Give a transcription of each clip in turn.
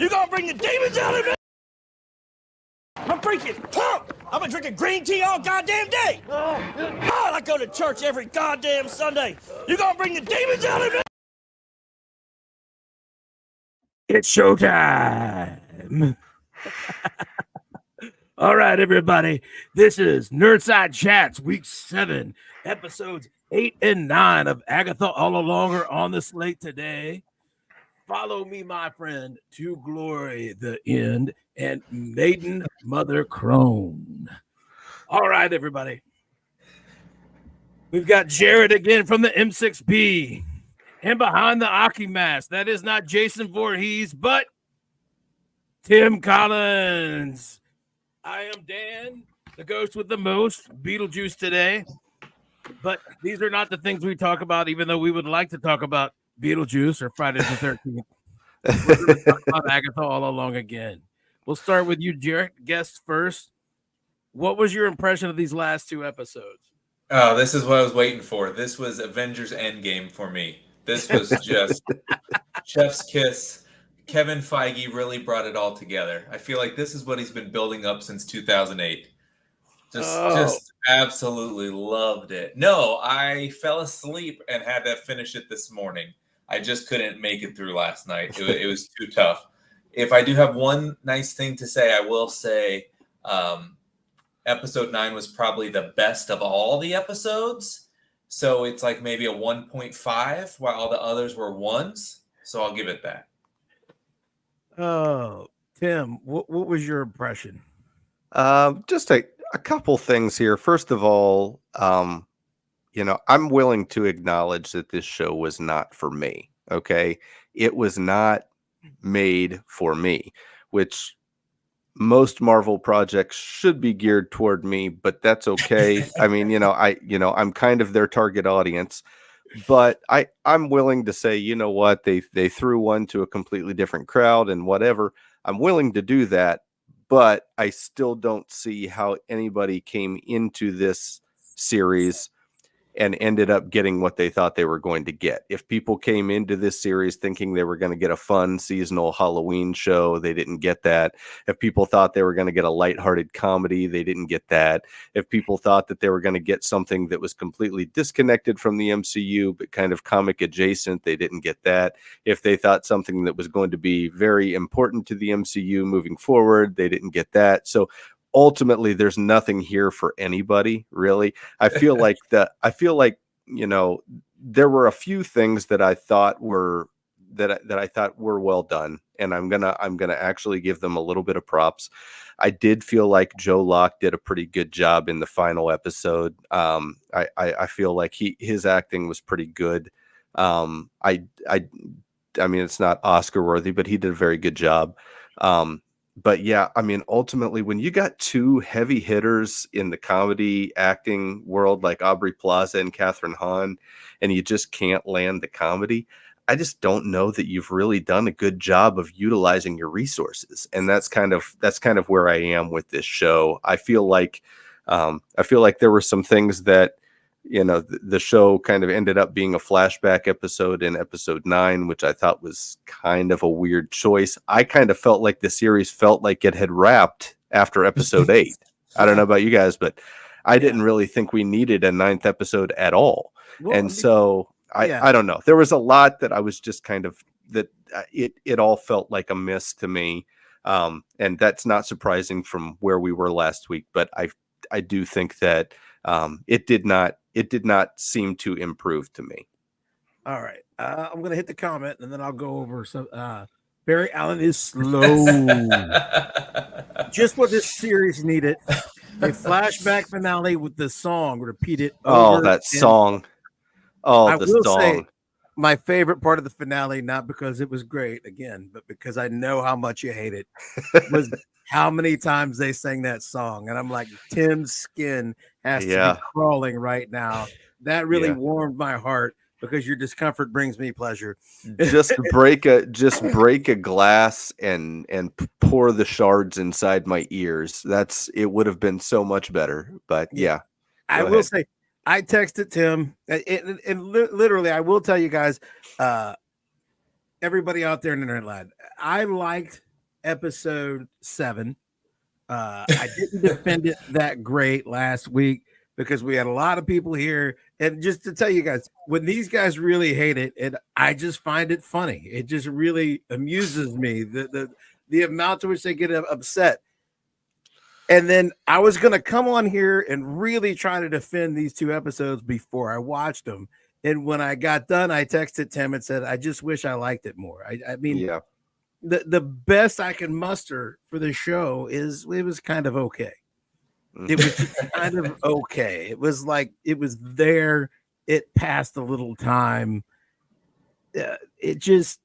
You gonna bring the demons out of me? I'm freaking pumped! I've been drinking green tea all goddamn day! God, I go to church every goddamn Sunday! You gonna bring the demons out of me? It's showtime! All right, everybody. This is Nerdside Chats, Week 7, Episodes 8 and 9 of Agatha All Along are on the slate today. Follow me, my friend, to glory, the end, and Maiden Mother Crone. All right, everybody. We've got Jared again from the M6B. And behind the Aki mask, that is not Jason Voorhees, but Tim Collins. I am Dan, the ghost with the most, Beetlejuice today. But these are not the things we talk about, even though we would like to talk about Beetlejuice or Friday the 13th. We're going to talk about Agatha All Along again. We'll start with you, Jared, guest first. What was your impression of these last two episodes? Oh, this is what I was waiting for. This was Avengers Endgame for me. This was just chef's kiss. Kevin Feige really brought it all together. I feel like this is what he's been building up since 2008. Just absolutely loved it. No, I fell asleep and had to finish it this morning. I just couldn't make it through last night. It was too tough. If I do have one nice thing to say, I will say episode 9 was probably the best of all the episodes. So it's like maybe a 1.5 while all the others were 1s. So I'll give it that. Oh, Tim, what was your impression? Just a couple things here. First of all, I'm willing to acknowledge that this show was not for me. Okay. It was not made for me, which most Marvel projects should be geared toward me, but that's okay. I mean, I'm kind of their target audience, but I'm willing to say, you know what, they threw one to a completely different crowd and whatever. I'm willing to do that, but I still don't see how anybody came into this series and ended up getting what they thought they were going to get. If people came into this series thinking they were going to get a fun seasonal Halloween show, they didn't get that. If people thought they were going to get a lighthearted comedy, they didn't get that. If people thought that they were going to get something that was completely disconnected from the MCU, but kind of comic adjacent, they didn't get that. If they thought something that was going to be very important to the MCU moving forward, they didn't get that. So ultimately, there's nothing here for anybody, really. I feel like there were a few things that I thought were well done, and I'm gonna actually give them a little bit of props. I did feel like Joe Locke did a pretty good job in the final episode. I feel like his acting was pretty good. I mean, it's not Oscar worthy, but he did a very good job. But yeah, I mean, ultimately, when you got two heavy hitters in the comedy acting world like Aubrey Plaza and Kathryn Hahn, and you just can't land the comedy, I just don't know that you've really done a good job of utilizing your resources. And that's kind of where I am with this show. I feel like there were some things that, the show kind of ended up being a flashback episode in episode 9, which I thought was kind of a weird choice. I kind of felt like the series felt like it had wrapped after episode 8. I don't know about you guys, but I didn't really think we needed a 9th episode at all. Well, and so I don't know. There was a lot that I was just kind of it all felt like a miss to me. And that's not surprising from where we were last week, but I do think that it did not seem to improve to me. All right. I'm going to hit the comment and then I'll go over some. Barry Allen is slow. Just what this series needed. A flashback finale with the song repeated. Oh, that song. Oh, the song. Say my favorite part of the finale, not because it was great again, but because I know how much you hate it, was how many times they sang that song. And I'm like, Tim's skin has to be crawling right now. That really warmed my heart because your discomfort brings me pleasure. Just break a glass and pour the shards inside my ears. It would have been so much better. But yeah, I will say, I texted Tim, and literally, I will tell you guys, everybody out there in the Nerdland, I liked episode 7. I didn't defend it that great last week because we had a lot of people here. And just to tell you guys, when these guys really hate it, and I just find it funny. It just really amuses me, the amount to which they get upset. And then I was going to come on here and really try to defend these 2 episodes before I watched them. And when I got done, I texted Tim and said, I just wish I liked it more. I mean, Yeah. The best I can muster for the show is it was kind of okay. It was just kind of okay. It was like it was there. It passed a little time. It just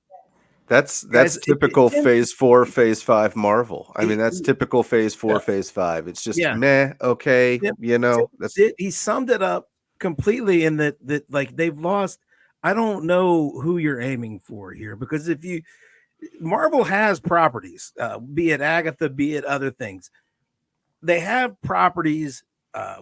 That's guys, typical phase 4, phase 5 Marvel. I mean, that's typical phase 4, phase 5. It's just meh, okay, you know. That's he summed it up completely in that like they've lost. I don't know who you're aiming for here, because if you Marvel has properties, be it Agatha, be it other things. They have properties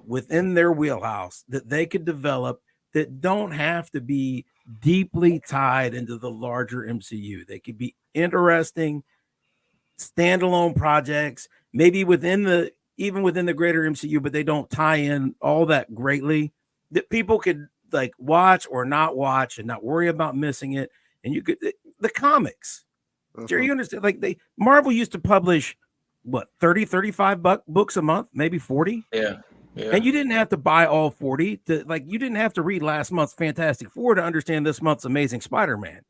within their wheelhouse that they could develop that don't have to be deeply tied into the larger MCU. They could be interesting standalone projects, maybe even within the greater MCU, but they don't tie in all that greatly, that people could like watch or not watch and not worry about missing it. And you could the comics. Jerry, you understand? Like Marvel used to publish what 35 books a month, maybe 40. Yeah. And you didn't have to buy all 40 to you didn't have to read last month's Fantastic Four to understand this month's Amazing Spider-Man.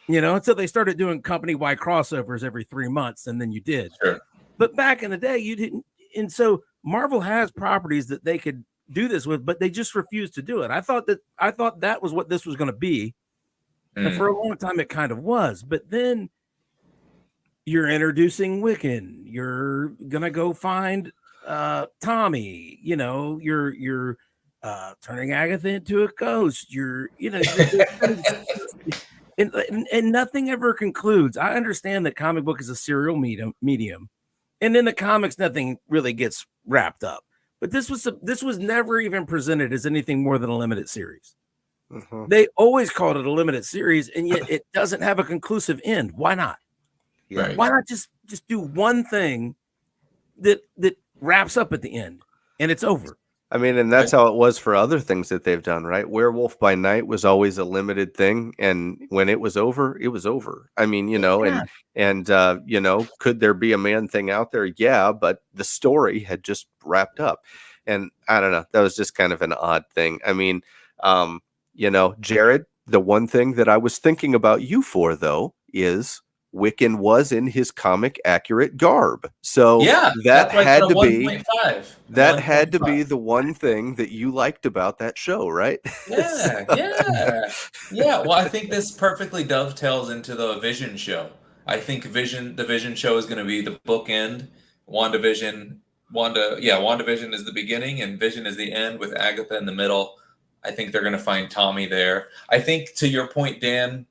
Until they started doing company-wide crossovers every 3 months, and then you did. Sure. But back in the day, you didn't. And so Marvel has properties that they could do this with, but they just refused to do it. I thought that was what this was going to be. And for a long time, it kind of was. But then you're introducing Wiccan. You're going to go find Tommy. You're turning Agatha into a ghost. And nothing ever concludes. I understand that comic book is a serial medium. And in the comics, nothing really gets wrapped up. But this was never even presented as anything more than a limited series. They always called it a limited series, and yet it doesn't have a conclusive end. Why not? Right. Why not just do one thing that wraps up at the end and it's over? I mean, and that's how it was for other things that they've done, right? Werewolf by Night was always a limited thing, and when it was over, it was over. I mean, and could there be a Man Thing out there? Yeah, but the story had just wrapped up, and I don't know. That was just kind of an odd thing. I mean, Jared, the one thing that I was thinking about you for, though, is Wiccan was in his comic accurate garb. So that had to be 1.5. That had to be the one thing that you liked about that show, right? Yeah. Well, I think this perfectly dovetails into the Vision show. I think the Vision show is going to be the bookend. WandaVision is the beginning and Vision is the end, with Agatha in the middle. I think they're going to find Tommy there. I think, to your point, Dan,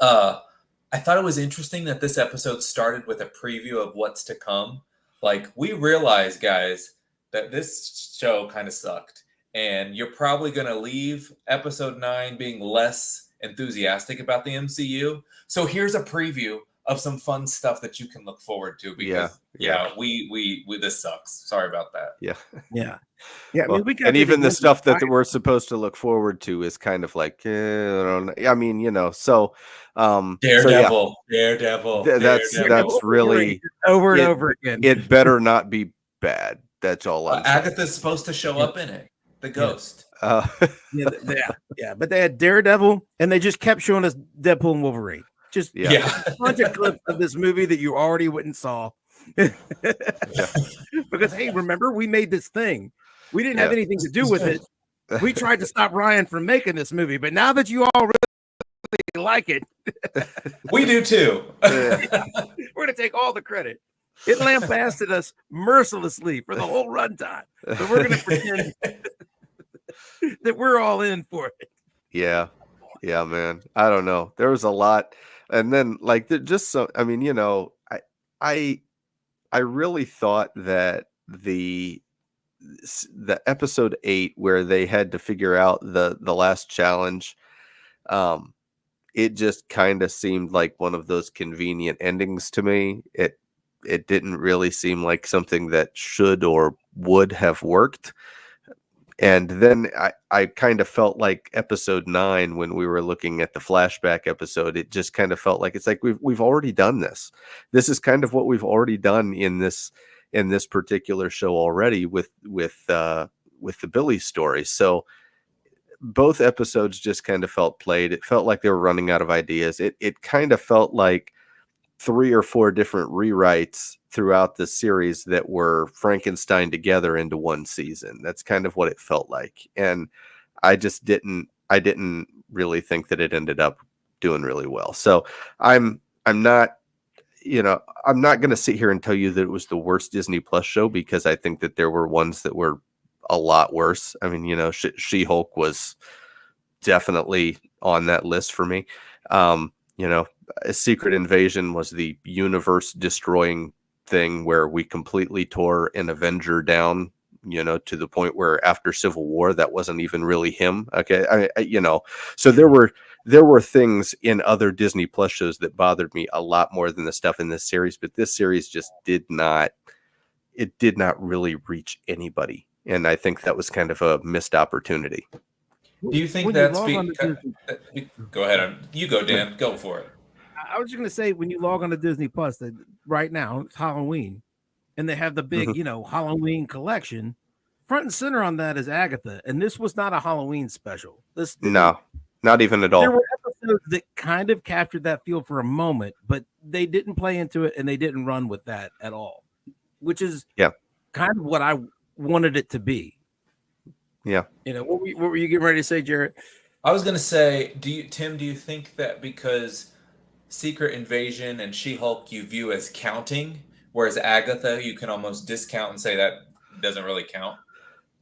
I thought it was interesting that this episode started with a preview of what's to come. Like, we realize, guys, that this show kind of sucked. And you're probably going to leave episode 9 being less enthusiastic about the MCU. So here's a preview of some fun stuff that you can look forward to. Because, we this sucks. Sorry about that. Yeah. I mean, and even the stuff that we're supposed to look forward to is kind of like, I don't know. I mean, so Daredevil. That's really over and over again. It better not be bad. That's all I'm saying. Agatha's supposed to show up in it, the ghost. But they had Daredevil, and they just kept showing us Deadpool and Wolverine. Just a bunch of clips of this movie that you already wouldn't saw. Because hey, remember, we made this thing. We didn't have anything to do with it. We tried to stop Ryan from making this movie, but now that you all really like it, we do too. We're gonna take all the credit. It lambasted us mercilessly for the whole runtime, but we're gonna pretend that we're all in for it. Yeah, man. I don't know. There was a lot, and then I really thought that the episode 8 where they had to figure out the last challenge, it just kind of seemed like one of those convenient endings to me. It didn't really seem like something that should or would have worked. And then I kind of felt like episode 9, when we were looking at the flashback episode, it just kind of felt like it's like we've already done this. This is kind of what we've already done in this particular show already with the Billy story. So both episodes just kind of felt played. It felt like they were running out of ideas. It kind of felt like 3 or 4 different rewrites throughout the series that were Frankenstein together into one season. That's kind of what it felt like. And I didn't really think that it ended up doing really well. So I'm not going to sit here and tell you that it was the worst Disney Plus show, because I think that there were ones that were a lot worse. I mean, She-Hulk was definitely on that list for me. A Secret Invasion was the universe destroying thing where we completely tore an Avenger down, to the point where after Civil War, that wasn't even really him. Okay. So there were things in other Disney Plus shows that bothered me a lot more than the stuff in this series, but this series just did not really reach anybody. And I think that was kind of a missed opportunity. Do you think that's because... Go ahead. You go, Dan. Go for it. I was just going to say, when you log on to Disney Plus, that right now it's Halloween, and they have the big, Halloween collection. Front and center on that is Agatha, and this was not a Halloween special. No, not even at all. There were episodes that kind of captured that feel for a moment, but they didn't play into it, and they didn't run with that at all, which is kind of what I wanted it to be. Yeah. What were you getting ready to say, Jared? I was going to say, do you think that because Secret Invasion and She-Hulk you view as counting, whereas Agatha you can almost discount and say that doesn't really count?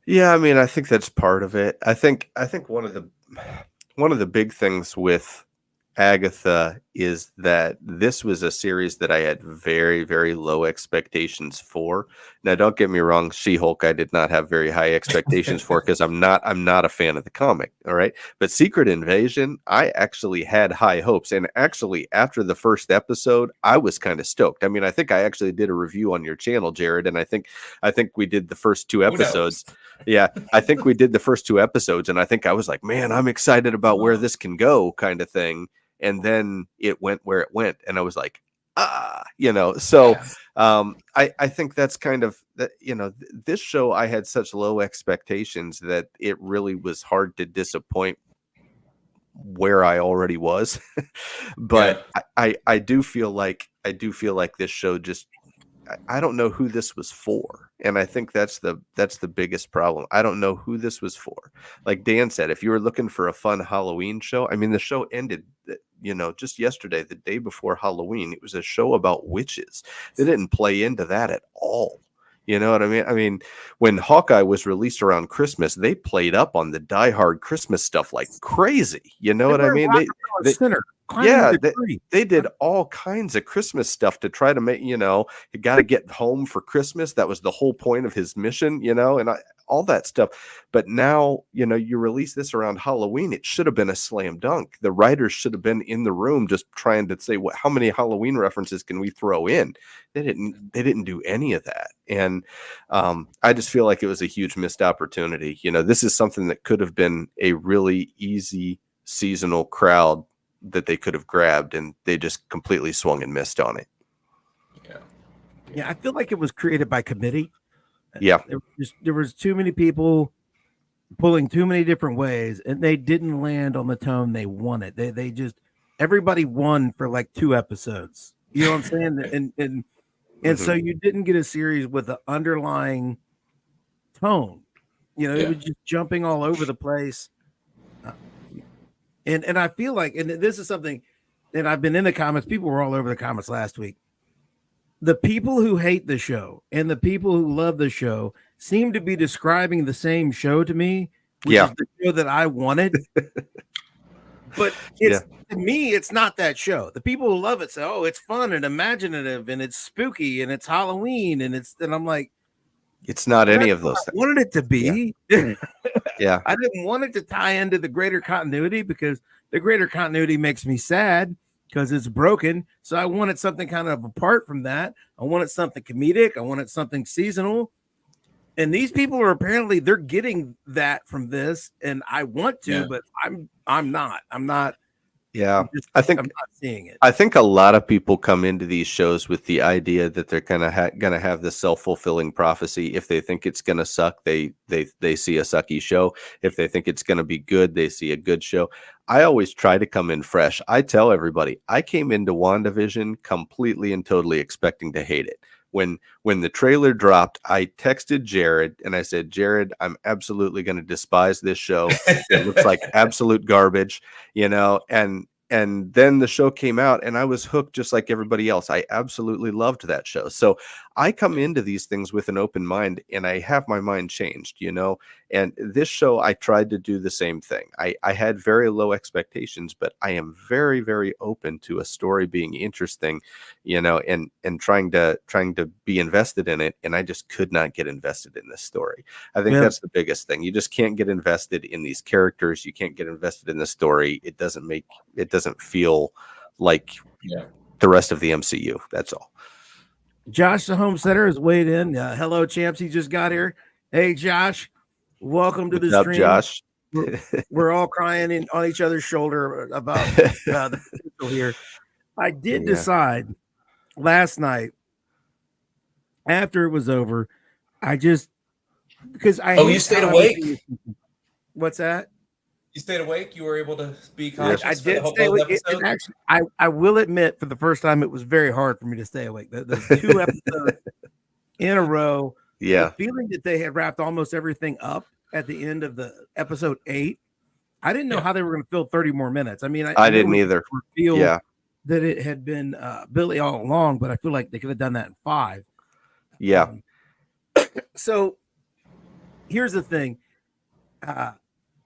Yeah, I mean, I think that's part of it. I think one of the big things with Agatha is that this was a series that I had very, very low expectations for. Now, don't get me wrong, She-Hulk I did not have very high expectations for, because I'm not a fan of the comic. All right. But Secret Invasion, I actually had high hopes. And actually, after the first episode, I was kind of stoked. I mean, I think I actually did a review on your channel, Jared, and I think we did the first 2 episodes. Yeah, I think we did the first 2 episodes, and I think I was like, man, I'm excited about where this can go, kind of thing. And then it went where it went, and I was like, So I think that's kind of that. This show, I had such low expectations that it really was hard to disappoint where I already was. But I do feel like this show just, I don't know who this was for. And I think that's the biggest problem. I don't know who this was for. Like Dan said, if you were looking for a fun Halloween show, I mean, the show ended, just yesterday, the day before Halloween. It was a show about witches. They didn't play into that at all. You know what I mean? I mean, when Hawkeye was released around Christmas, they played up on the Die Hard Christmas stuff like crazy. You know what I mean? They did all kinds of Christmas stuff to try to make, you got to get home for Christmas. That was the whole point of his mission, and all that stuff. But now, you release this around Halloween. It should have been a slam dunk. The writers should have been in the room just trying to say, how many Halloween references can we throw in? They didn't do any of that. And I just feel like it was a huge missed opportunity. This is something that could have been a really easy seasonal crowd that they could have grabbed, and they just completely swung and missed on it. Yeah, I feel like it was created by committee. Yeah, there was too many people pulling too many different ways, and they didn't land on the tone they wanted. They just, everybody won for like 2 episodes. You know what I'm saying? And so you didn't get a series with an underlying tone. It was just jumping all over the place. And I feel like, and this is something that I've been in the comments, people were all over the comments last week. The people who hate the show and the people who love the show seem to be describing the same show to me, which is the show that I wanted. But to me, it's not that show. The people who love it say, oh, it's fun and imaginative and it's spooky and it's Halloween and I'm like, It's not any That's of those what I things. wanted it to be. Yeah. I didn't want it to tie into the greater continuity because the greater continuity makes me sad because it's broken. So I wanted something kind of apart from that. I wanted something comedic. I wanted something seasonal. And these people are apparently they're getting that from this, and I want to, Yeah. but I'm not. Yeah. I'm not seeing it. I think a lot of people come into these shows with the idea that they're kind of going to have this self-fulfilling prophecy. If they think it's going to suck, they see a sucky show. If they think it's going to be good, they see a good show. I always try to come in fresh. I tell everybody, I came into WandaVision completely and totally expecting to hate it. When the trailer dropped, I texted Jared and I said, Jared, I'm absolutely going to despise this show. It looks like absolute garbage, and then the show came out and I was hooked just like everybody else. I absolutely loved that show. So I come into these things with an open mind and I have my mind changed, and this show, I tried to do the same thing. I had very low expectations, but I am very, very open to a story being interesting, and trying to be invested in it. And I just could not get invested in this story. I think that's the biggest thing. You just can't get invested in these characters. You can't get invested in the story. It doesn't feel like the rest of the MCU. That's all. Josh, the home center, has weighed in. Hello, champs. He just got here. Hey, Josh, welcome to the stream. Josh? We're all crying on each other's shoulder about the potential here. I did decide last night after it was over. Because I you stayed awake? What's that? You stayed awake? You were able to be conscious? I did stay awake. Actually, I will admit, for the first time, it was very hard for me to stay awake. The 2 episodes in a row. Yeah. The feeling that they had wrapped almost everything up at the end of the episode 8. I didn't know how they were going to fill 30 more minutes. I mean, I didn't either. Feel that it had been Billy all along, but I feel like they could have done that in 5. Yeah. So here's the thing.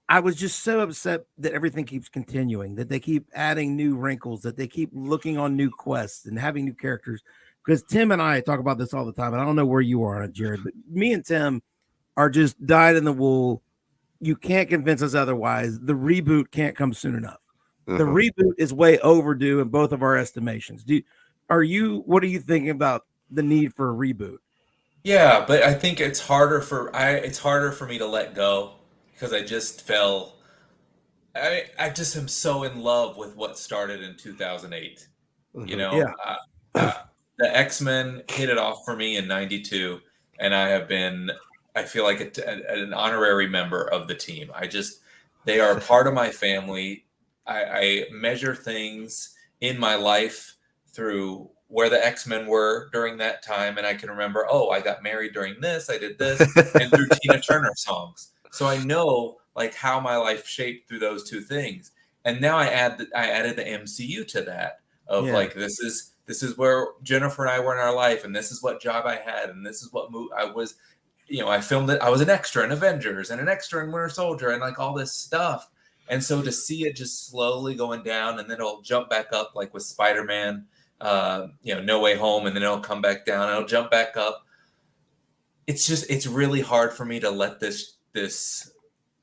I was just so upset that everything keeps continuing, that they keep adding new wrinkles, that they keep looking on new quests and having new characters. Because Tim and I talk about this all the time, and I don't know where you are on it, Jared, but me and Tim are just dyed in the wool. You can't convince us otherwise. The reboot can't come soon enough. The reboot is way overdue in both of our estimations. What are you thinking about the need for a reboot? Yeah, but I think it's harder for me to let go because I just I just am so in love with what started in 2008. The X-Men hit it off for me in 92, and I feel like an honorary member of the team. They are part of my family. I measure things in my life through where the X-Men were during that time, and I can remember, I got married during this, I did this, and through Tina Turner songs. So I know like how my life shaped through those two things. And now I added the MCU to that of like this is where Jennifer and I were in our life, and this is what job I had, and this is what I was. I filmed it. I was an extra in Avengers and an extra in Winter Soldier and like all this stuff. And so to see it just slowly going down, and then it'll jump back up like with Spider-Man, No Way Home, and then it'll come back down, and it'll jump back up. It's really hard for me to let this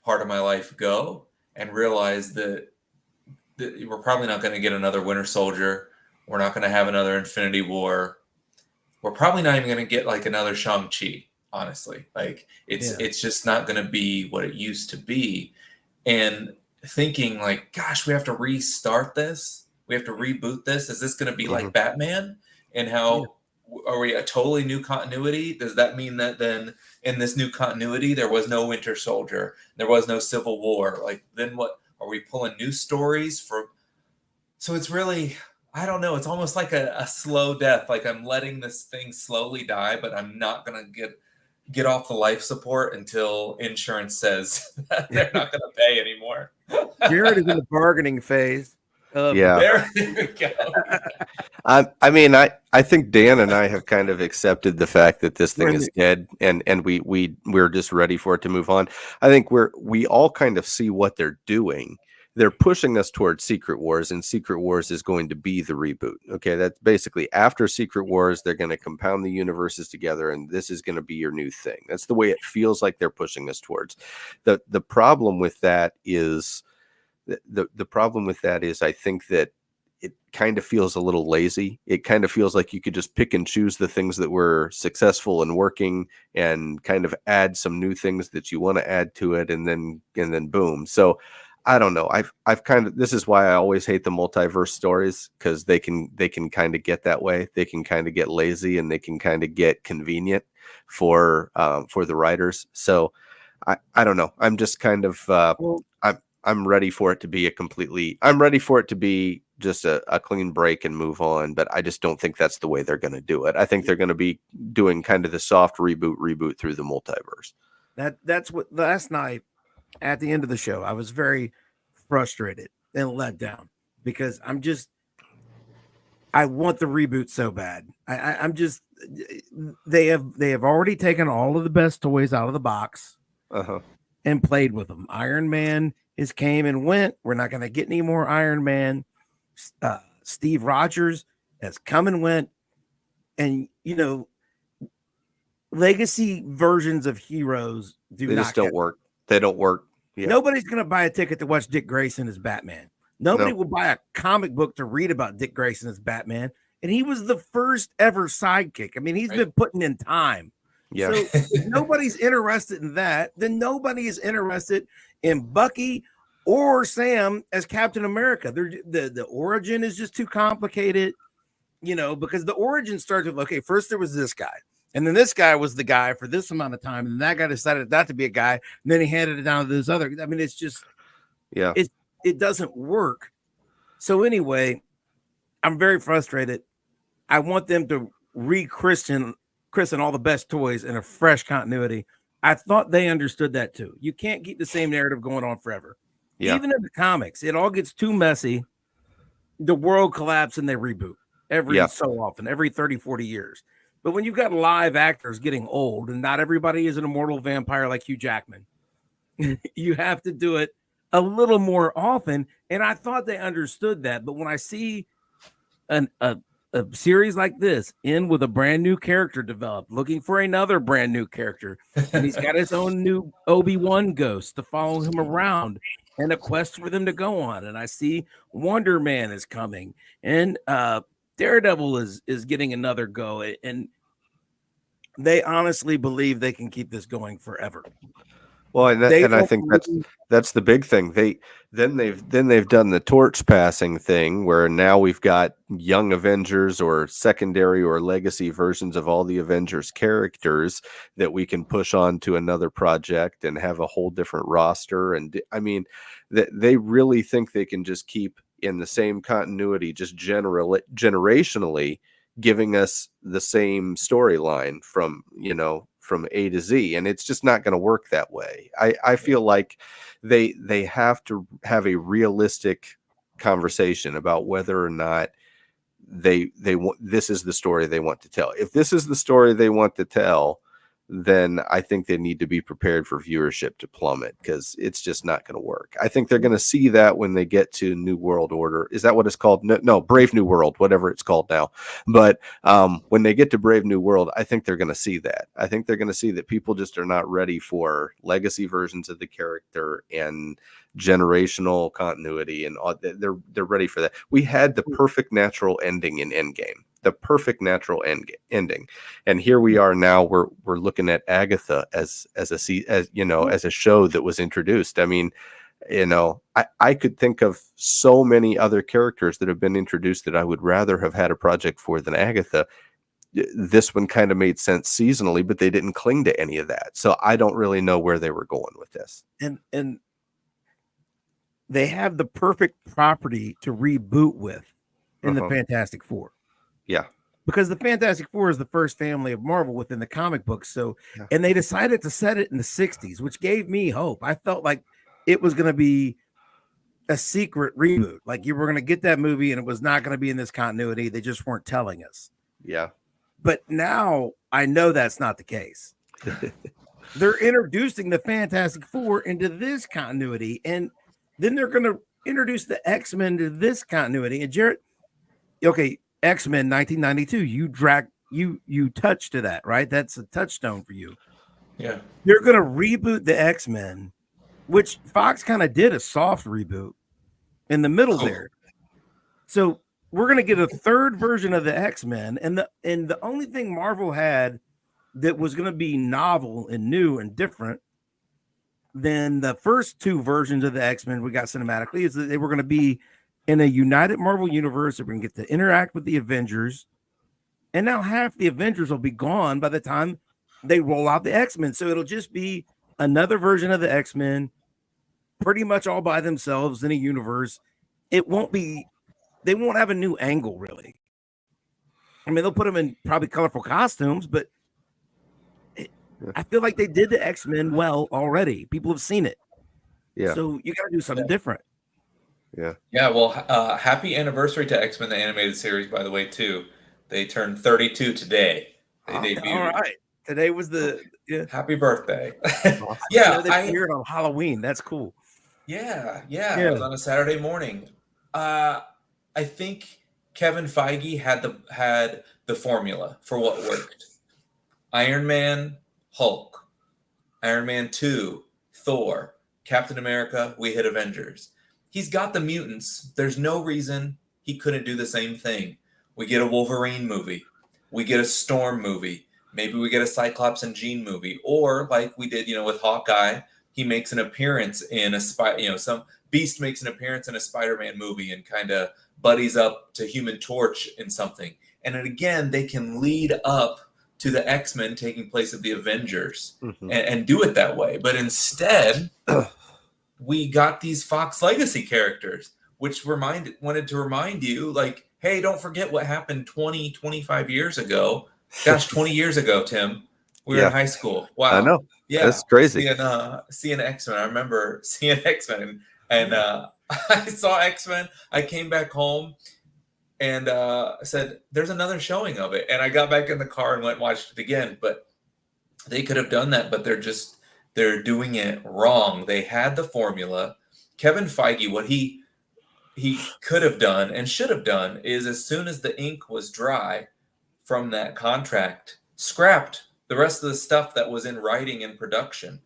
part of my life go and realize that we're probably not going to get another Winter Soldier. We're not going to have another Infinity War. We're probably not even going to get like another Shang-Chi, honestly. Like it's just not going to be what it used to be. And thinking like, gosh, we have to restart this. We have to reboot this. Is this going to be like Batman? And how are we a totally new continuity? Does that mean that then in this new continuity, there was no Winter Soldier, there was no Civil War? Like, then what are we pulling new stories for? So it's really, I don't know. It's almost like a slow death. Like I'm letting this thing slowly die, but I'm not going to get off the life support until insurance says they're not going to pay anymore. Jared is in the bargaining phase. There we go. I think Dan and I have kind of accepted the fact that this thing is dead, and we're just ready for it to move on. I think we all kind of see what they're doing, they're pushing us towards Secret Wars, and Secret Wars is going to be the reboot. Okay, that's basically after Secret Wars, they're going to compound the universes together, and this is going to be your new thing. That's the way it feels like they're pushing us towards. The problem with that is the problem with that is I think that it kind of feels a little lazy. It kind of feels like you could just pick and choose the things that were successful and working and kind of add some new things that you want to add to it, and then boom. So I don't know. I've kind of, this is why I always hate the multiverse stories, because they can kind of get that way. They can kind of get lazy, and they can kind of get convenient for the writers. So I don't know. I'm just kind of I'm ready for it to be I'm ready for it to be just a clean break and move on, but I just don't think that's the way they're going to do it. I think they're going to be doing kind of the soft reboot through the multiverse. That's what last night at the end of the show, I was very frustrated and let down because I want the reboot so bad. I'm just, they have already taken all of the best toys out of the box and played with them. Iron Man came and went. We're not going to get any more Iron Man. Steve Rogers has come and went, and legacy versions of heroes don't work. They don't work. Yeah. Nobody's going to buy a ticket to watch Dick Grayson as Batman. Nobody will buy a comic book to read about Dick Grayson as Batman, and he was the first ever sidekick. I mean, he's been putting in time. Yeah. So if nobody's interested in that, then nobody is interested in Bucky or Sam as Captain America. The origin is just too complicated, because the origin starts with, okay, first there was this guy, and then this guy was the guy for this amount of time, and that guy decided not to be a guy, and then he handed it down to this other. I mean, it's just, it doesn't work. So anyway, I'm very frustrated. I want them to christen all the best toys in a fresh continuity. I thought they understood that too. You can't keep the same narrative going on forever. Yeah. Even in the comics, it all gets too messy. The world collapses and they reboot every so often, every 30, 40 years. But when you've got live actors getting old, and not everybody is an immortal vampire like Hugh Jackman, you have to do it a little more often. And I thought they understood that. But when I see a series like this end with a brand new character developed, looking for another brand new character, and he's got his own new Obi-Wan ghost to follow him around and a quest for them to go on, and I see Wonder Man is coming, and Daredevil is getting another go, and they honestly believe they can keep this going forever. Well, and I think that's the big thing. They've done the torch passing thing, where now we've got young Avengers or secondary or legacy versions of all the Avengers characters that we can push on to another project and have a whole different roster. And I mean, they really think they can just keep in the same continuity, just generationally giving us the same storyline from A to Z, and it's just not going to work that way. I feel like they have to have a realistic conversation about whether or not they want, this is the story they want to tell. If this is the story they want to tell, then I think they need to be prepared for viewership to plummet, because it's just not going to work. I think they're going to see that when they get to New World Order. Is that what it's called? No, Brave New World, whatever it's called now. But when they get to Brave New World, I think they're going to see that. I think they're going to see that people just are not ready for legacy versions of the character and generational continuity, and they're ready for that. We had the perfect natural ending in Endgame. The perfect natural ending, and here we are now. We're looking at Agatha as a show that was introduced. I mean, I could think of so many other characters that have been introduced that I would rather have had a project for than Agatha. This one kind of made sense seasonally, but they didn't cling to any of that. So I don't really know where they were going with this. And they have the perfect property to reboot with in the Fantastic Four. Yeah. Because the Fantastic Four is the first family of Marvel within the comic books. So, and they decided to set it in the 60s, which gave me hope. I felt like it was going to be a secret reboot. Like you were going to get that movie and it was not going to be in this continuity. They just weren't telling us. Yeah. But now I know that's not the case. They're introducing the Fantastic Four into this continuity, and then they're going to introduce the X-Men to this continuity. And Jarrett, okay, X-Men 1992, you touched to that, right? That's a touchstone for you. Yeah. You're going to reboot the X-Men, which Fox kind of did a soft reboot in the middle there. So we're going to get a third version of the X-Men, and the only thing Marvel had that was going to be novel and new and different than the first two versions of the X-Men we got cinematically is that they were going to be in a united Marvel universe. That we're going to get to interact with the Avengers, and now half the Avengers will be gone by the time they roll out the X-Men. So it'll just be another version of the X-Men, pretty much all by themselves in a universe. They won't have a new angle, really. I mean, they'll put them in probably colorful costumes, but I feel like they did the X-Men well already. People have seen it. Yeah. So you got to do something different. Yeah. Yeah. Well, happy anniversary to X-Men, the animated series, by the way, too. They turned 32 today. They debuted. All right. Today was the happy birthday. Yeah, they premiered on Halloween. That's cool. Yeah. It was on a Saturday morning. I think Kevin Feige had the formula for what worked. Iron Man, Hulk, Iron Man 2, Thor, Captain America, we hit Avengers. He's got the mutants. There's no reason he couldn't do the same thing. We get a Wolverine movie. We get a Storm movie. Maybe we get a Cyclops and Jean movie. Or like we did, with Hawkeye, he makes an appearance in some Beast makes an appearance in a Spider-Man movie and kind of buddies up to Human Torch in something. And then again, they can lead up to the X-Men taking place of the Avengers and do it that way. But instead, we got these Fox Legacy characters, which wanted to remind you, like, hey, don't forget what happened 20, 25 years ago. Gosh, 20 years ago, Tim. We were in high school. Wow. I know. Yeah. That's crazy. Seeing X-Men. I remember seeing X-Men and I saw X-Men. I came back home and said, there's another showing of it. And I got back in the car and went and watched it again. But they could have done that, but they're doing it wrong. They had the formula. Kevin Feige, what he could have done and should have done is as soon as the ink was dry from that contract, scrapped the rest of the stuff that was in writing and production,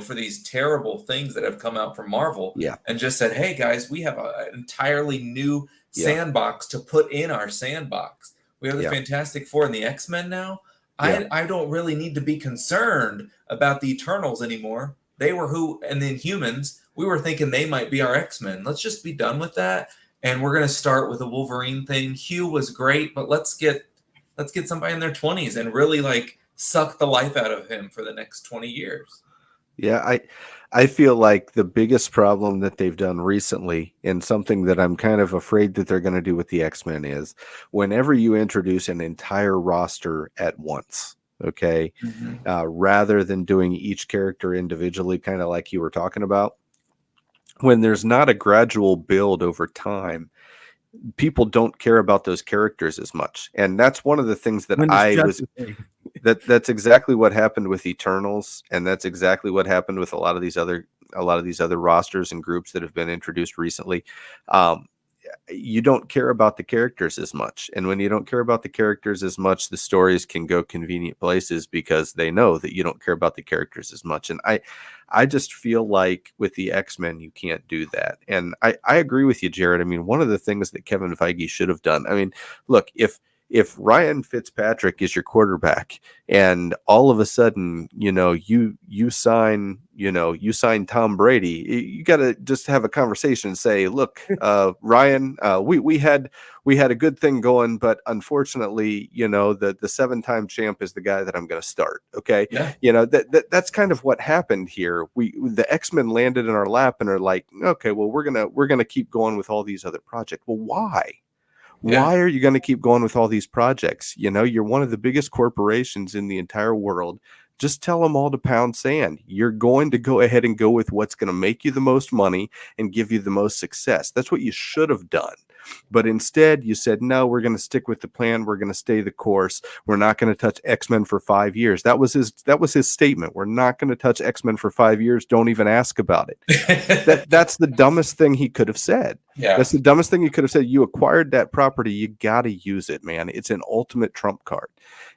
for these terrible things that have come out from Marvel. Yeah. And just said, hey, guys, we have an entirely new sandbox to put in our sandbox. We have the Fantastic Four and the X-Men now. Yeah. I don't really need to be concerned about the Eternals anymore. They were and the Inhumans, we were thinking they might be our X-Men. Let's just be done with that. And we're going to start with a Wolverine thing. Hugh was great, but let's get somebody in their 20s and really suck the life out of him for the next 20 years. Yeah, I feel like the biggest problem that they've done recently, and something that I'm kind of afraid that they're going to do with the X-Men, is whenever you introduce an entire roster at once, okay, rather than doing each character individually, kind of like you were talking about, when there's not a gradual build over time, people don't care about those characters as much. And that's one of the things that that's exactly what happened with Eternals, and that's exactly what happened with a lot of these other rosters and groups that have been introduced recently. You don't care about the characters as much, and when you don't care about the characters as much, the stories can go convenient places because they know that you don't care about the characters as much. And I just feel like with the X-Men, you can't do that. And I agree with you, Jared. I mean, one of the things that Kevin Feige should have done, I mean, look, if Ryan Fitzpatrick is your quarterback and all of a sudden, you sign Tom Brady, you got to just have a conversation and say, look, Ryan, we had a good thing going, but unfortunately, the 7-time champ is the guy that I'm going to start. Okay. Yeah. That's kind of what happened here. The X-Men landed in our lap and are like, okay, well, we're going to keep going with all these other projects. Well, why? Why are you going to keep going with all these projects? You're one of the biggest corporations in the entire world. Just tell them all to pound sand. You're going to go ahead and go with what's going to make you the most money and give you the most success. That's what you should have done. But instead, you said, no, we're going to stick with the plan. We're going to stay the course. We're not going to touch X-Men for 5 years. That was his statement. We're not going to touch X-Men for 5 years. Don't even ask about it. That's the dumbest thing he could have said. Yeah. That's the dumbest thing you could have said. You acquired that property. You got to use it, man. It's an ultimate trump card.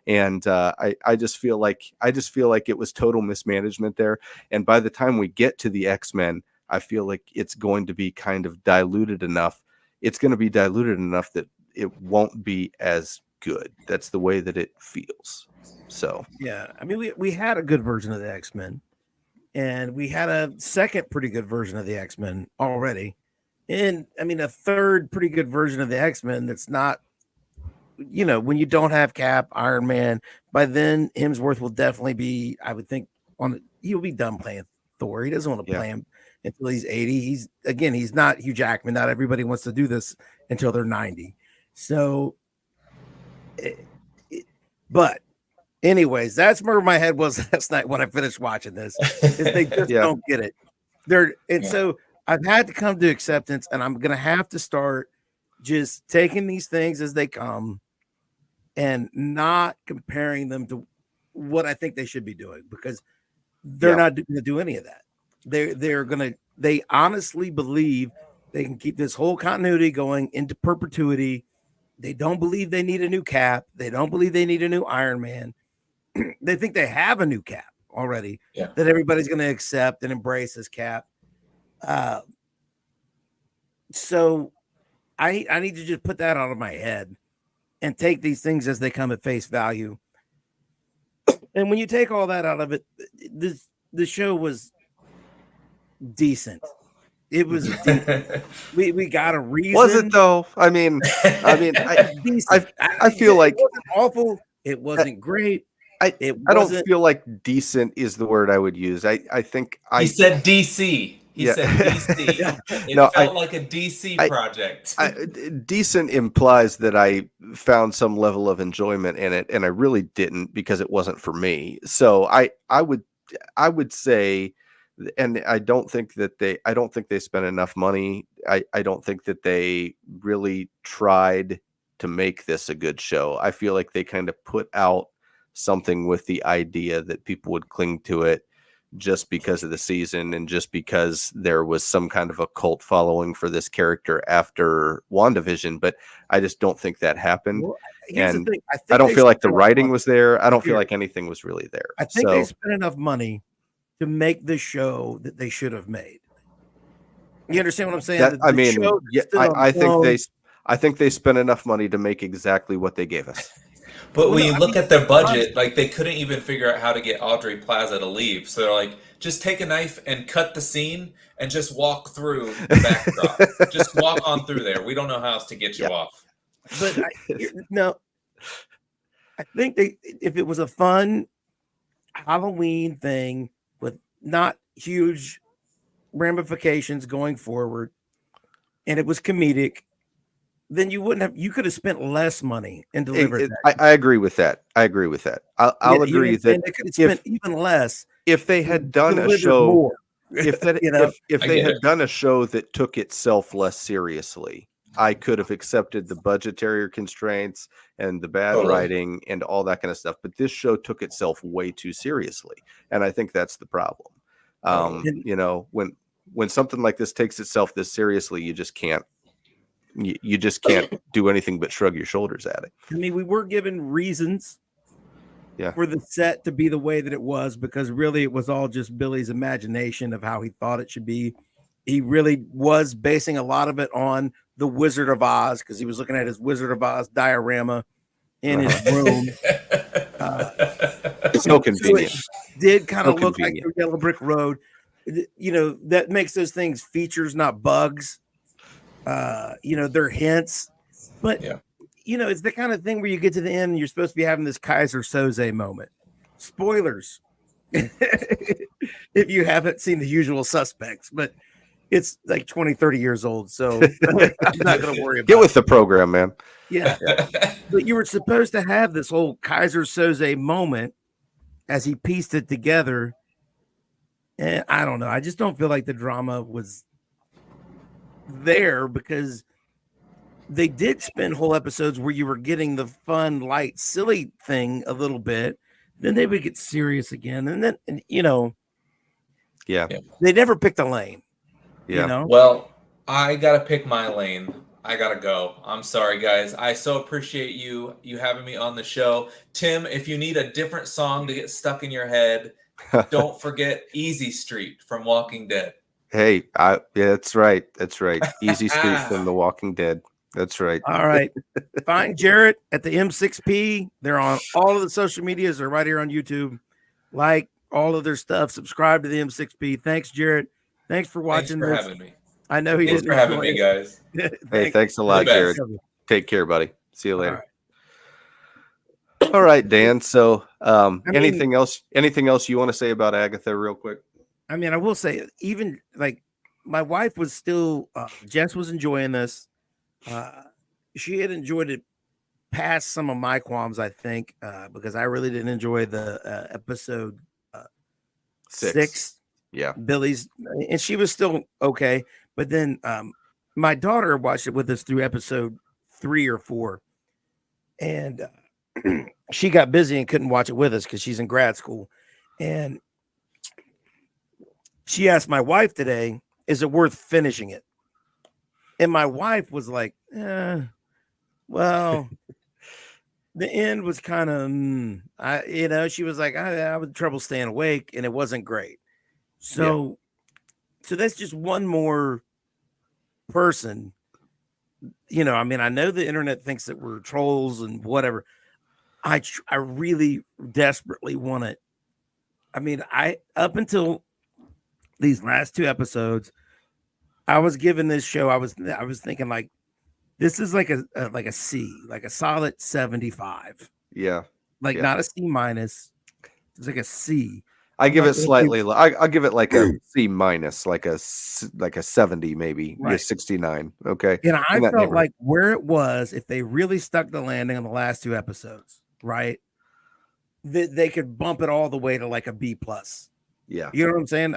And I just feel like it was total mismanagement there. And by the time we get to the X-Men, I feel like it's going to be kind of diluted enough. It's going to be diluted enough that it won't be as good. That's the way that it feels. So yeah, I mean, we had a good version of the X-Men, and we had a second pretty good version of the X-Men already, and I mean a third pretty good version of the X-Men that's not, when you don't have Cap, Iron Man, by then Hemsworth will definitely be, I would think, he'll be done playing Thor. He doesn't want to play him until he's 80. He's not Hugh Jackman. Not everybody wants to do this until they're 90. So, but anyways, that's where my head was last night when I finished watching this. Is they just don't get it. So I've had to come to acceptance, and I'm gonna have to start just taking these things as they come and not comparing them to what I think they should be doing, because they're not going to do any of that. They honestly believe they can keep this whole continuity going into perpetuity. They don't believe they need a new Cap. They don't believe they need a new Iron Man. They think they have a new Cap already that everybody's going to accept and embrace as Cap. So I need to just put that out of my head and take these things as they come at face value. And when you take all that out of it, the show was decent. It was decent. We got a reason. Was it though? I mean, I feel like it wasn't awful. It wasn't great. I don't feel like decent is the word I would use. I think he said DC. He said DC. It felt like a DC project. Decent implies that I found some level of enjoyment in it, and I really didn't, because it wasn't for me. So I would say, and I don't think they spent enough money. I don't think that they really tried to make this a good show. I feel like they kind of put out something with the idea that people would cling to it just because of the season and just because there was some kind of a cult following for this character after WandaVision, but I just don't think that happened. Well, and I don't feel like the writing was there. I don't feel like anything was really there. I think they spent enough money to make the show that they should have made. You understand what I'm saying? I think they spent enough money to make exactly what they gave us. But when you look at their budget, like they couldn't even figure out how to get Aubrey Plaza to leave. So they're like, just take a knife and cut the scene and just walk through the backdrop. Just walk on through there. We don't know how else to get you off. But I think if it was a fun Halloween thing with not huge ramifications going forward, and it was comedic, then you could have spent less money and delivered that. I agree with that. I'll agree that they could have spent even less if they had done a show more. If they had done a show that took itself less seriously, I could have accepted the budgetary constraints and the bad writing and all that kind of stuff. But this show took itself way too seriously, and I think that's the problem. When something like this takes itself this seriously, you just can't do anything but shrug your shoulders at it. I mean, we were given reasons for the set to be the way that it was, because really it was all just Billy's imagination of how he thought it should be. He really was basing a lot of it on the Wizard of Oz, because he was looking at his Wizard of Oz diorama in his room. It's so convenient. So it did kind of look like the Yellow Brick Road. That makes those things features, not bugs. They're hints, but it's the kind of thing where you get to the end and you're supposed to be having this Kaiser Soze moment. Spoilers if you haven't seen The Usual Suspects, but it's like 20, 30 years old, so I'm not going to worry about it. Get with the program, man. Yeah. But you were supposed to have this whole Kaiser Soze moment as he pieced it together, and I don't know. I just don't feel like the drama was there, because they did spend whole episodes where you were getting the fun, light, silly thing a little bit. Then they would get serious again, and then Yeah. they never picked a lane. Yeah. Well, I gotta pick my lane. I gotta go. I'm sorry, guys. I so appreciate you having me on the show. Tim, if you need a different song to get stuck in your head, don't forget Easy Street from Walking Dead. Hey, yeah, that's right. That's right. Easy Street from The Walking Dead. That's right. All right. Find Jarrett at the M6P. They're on all of the social medias. They're right here on YouTube. Like all of their stuff. Subscribe to the M6P. Thanks, Jarrett. Thanks for watching. Thanks for having me. I know he Thanks didn't for having enjoy me, it. guys. Hey, thanks a lot, best. Jared. Take care, buddy. See you later. All right, Dan. So, anything else you want to say about Agatha real quick? I mean, I will say, even like my wife was still, Jess was enjoying this. She had enjoyed it past some of my qualms, I think, because I really didn't enjoy the episode 6. Yeah. Billy's, and she was still okay. But then my daughter watched it with us through episode 3 or 4. And she got busy and couldn't watch it with us because she's in grad school. And she asked my wife today, is it worth finishing it? And my wife was like, well, the end was kind of, she was like, I had trouble staying awake and it wasn't great. So that's just one more person. I mean, I know the internet thinks that we're trolls and whatever. I really desperately want it. I mean, up until these last 2 episodes, I was giving this show, I was thinking like, this is like a C, like a solid 75. Yeah. Like not a C minus. It's like a C. I give it slightly. I'll give it like a C minus, like a 70, maybe. Right. Yeah, 69. Okay. And I felt like where it was, if they really stuck the landing on the last 2 episodes, right, they could bump it all the way to like a B plus. Yeah. You know what I'm saying?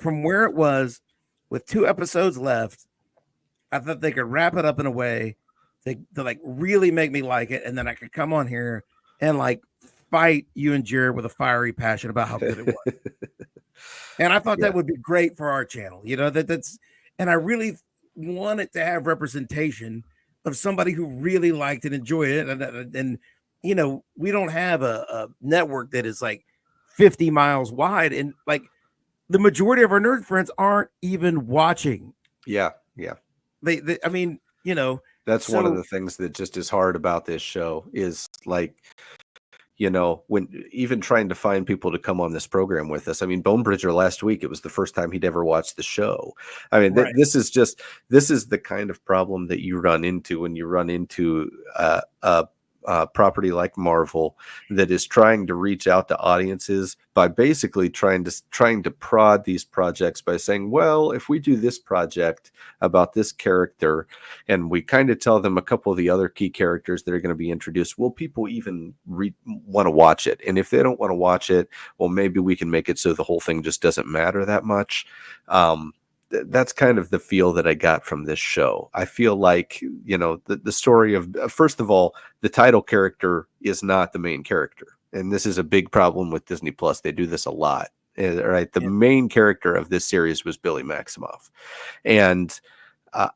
From where it was, with 2 episodes left, I thought they could wrap it up in a way to like really make me like it, and then I could come on here and like fight you and Jared with a fiery passion about how good it was. And I thought that would be great for our channel. And I really wanted to have representation of somebody who really liked and enjoyed it. And we don't have a network that is like 50 miles wide, and like the majority of our nerd friends aren't even watching. Yeah. I mean, that's one of the things that just is hard about this show is like, when even trying to find people to come on this program with us. I mean, Bonebridger last week, it was the first time he'd ever watched the show. I mean, this is the kind of problem that you run into when you run into a property like Marvel that is trying to reach out to audiences by basically trying to prod these projects by saying, well, if we do this project about this character and we kind of tell them a couple of the other key characters that are going to be introduced, will people even want to watch it? And if they don't want to watch it, well, maybe we can make it so the whole thing just doesn't matter that much. That's kind of the feel that I got from this show. I feel like, the story of, first of all, the title character is not the main character. And this is a big problem with Disney Plus. They do this a lot, right? The main character of this series was Billy Maximoff. And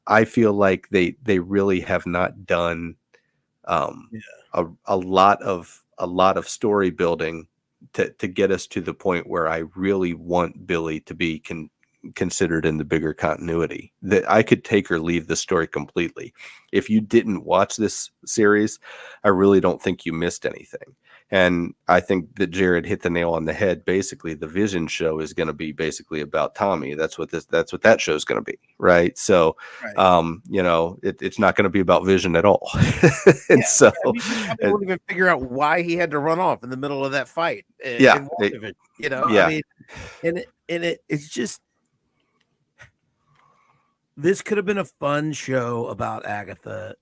I feel like they really have not done a lot of story building to get us to the point where I really want Billy to be considered in the bigger continuity. That I could take or leave the story completely. If you didn't watch this series, I really don't think you missed anything. And I think that Jared hit the nail on the head. Basically, the Vision show is going to be basically about Tommy. That's what that show is going to be, right? So, it's not going to be about Vision at all. And I won't even figure out why he had to run off in the middle of that fight. I mean, it's just. This could have been a fun show about Agatha.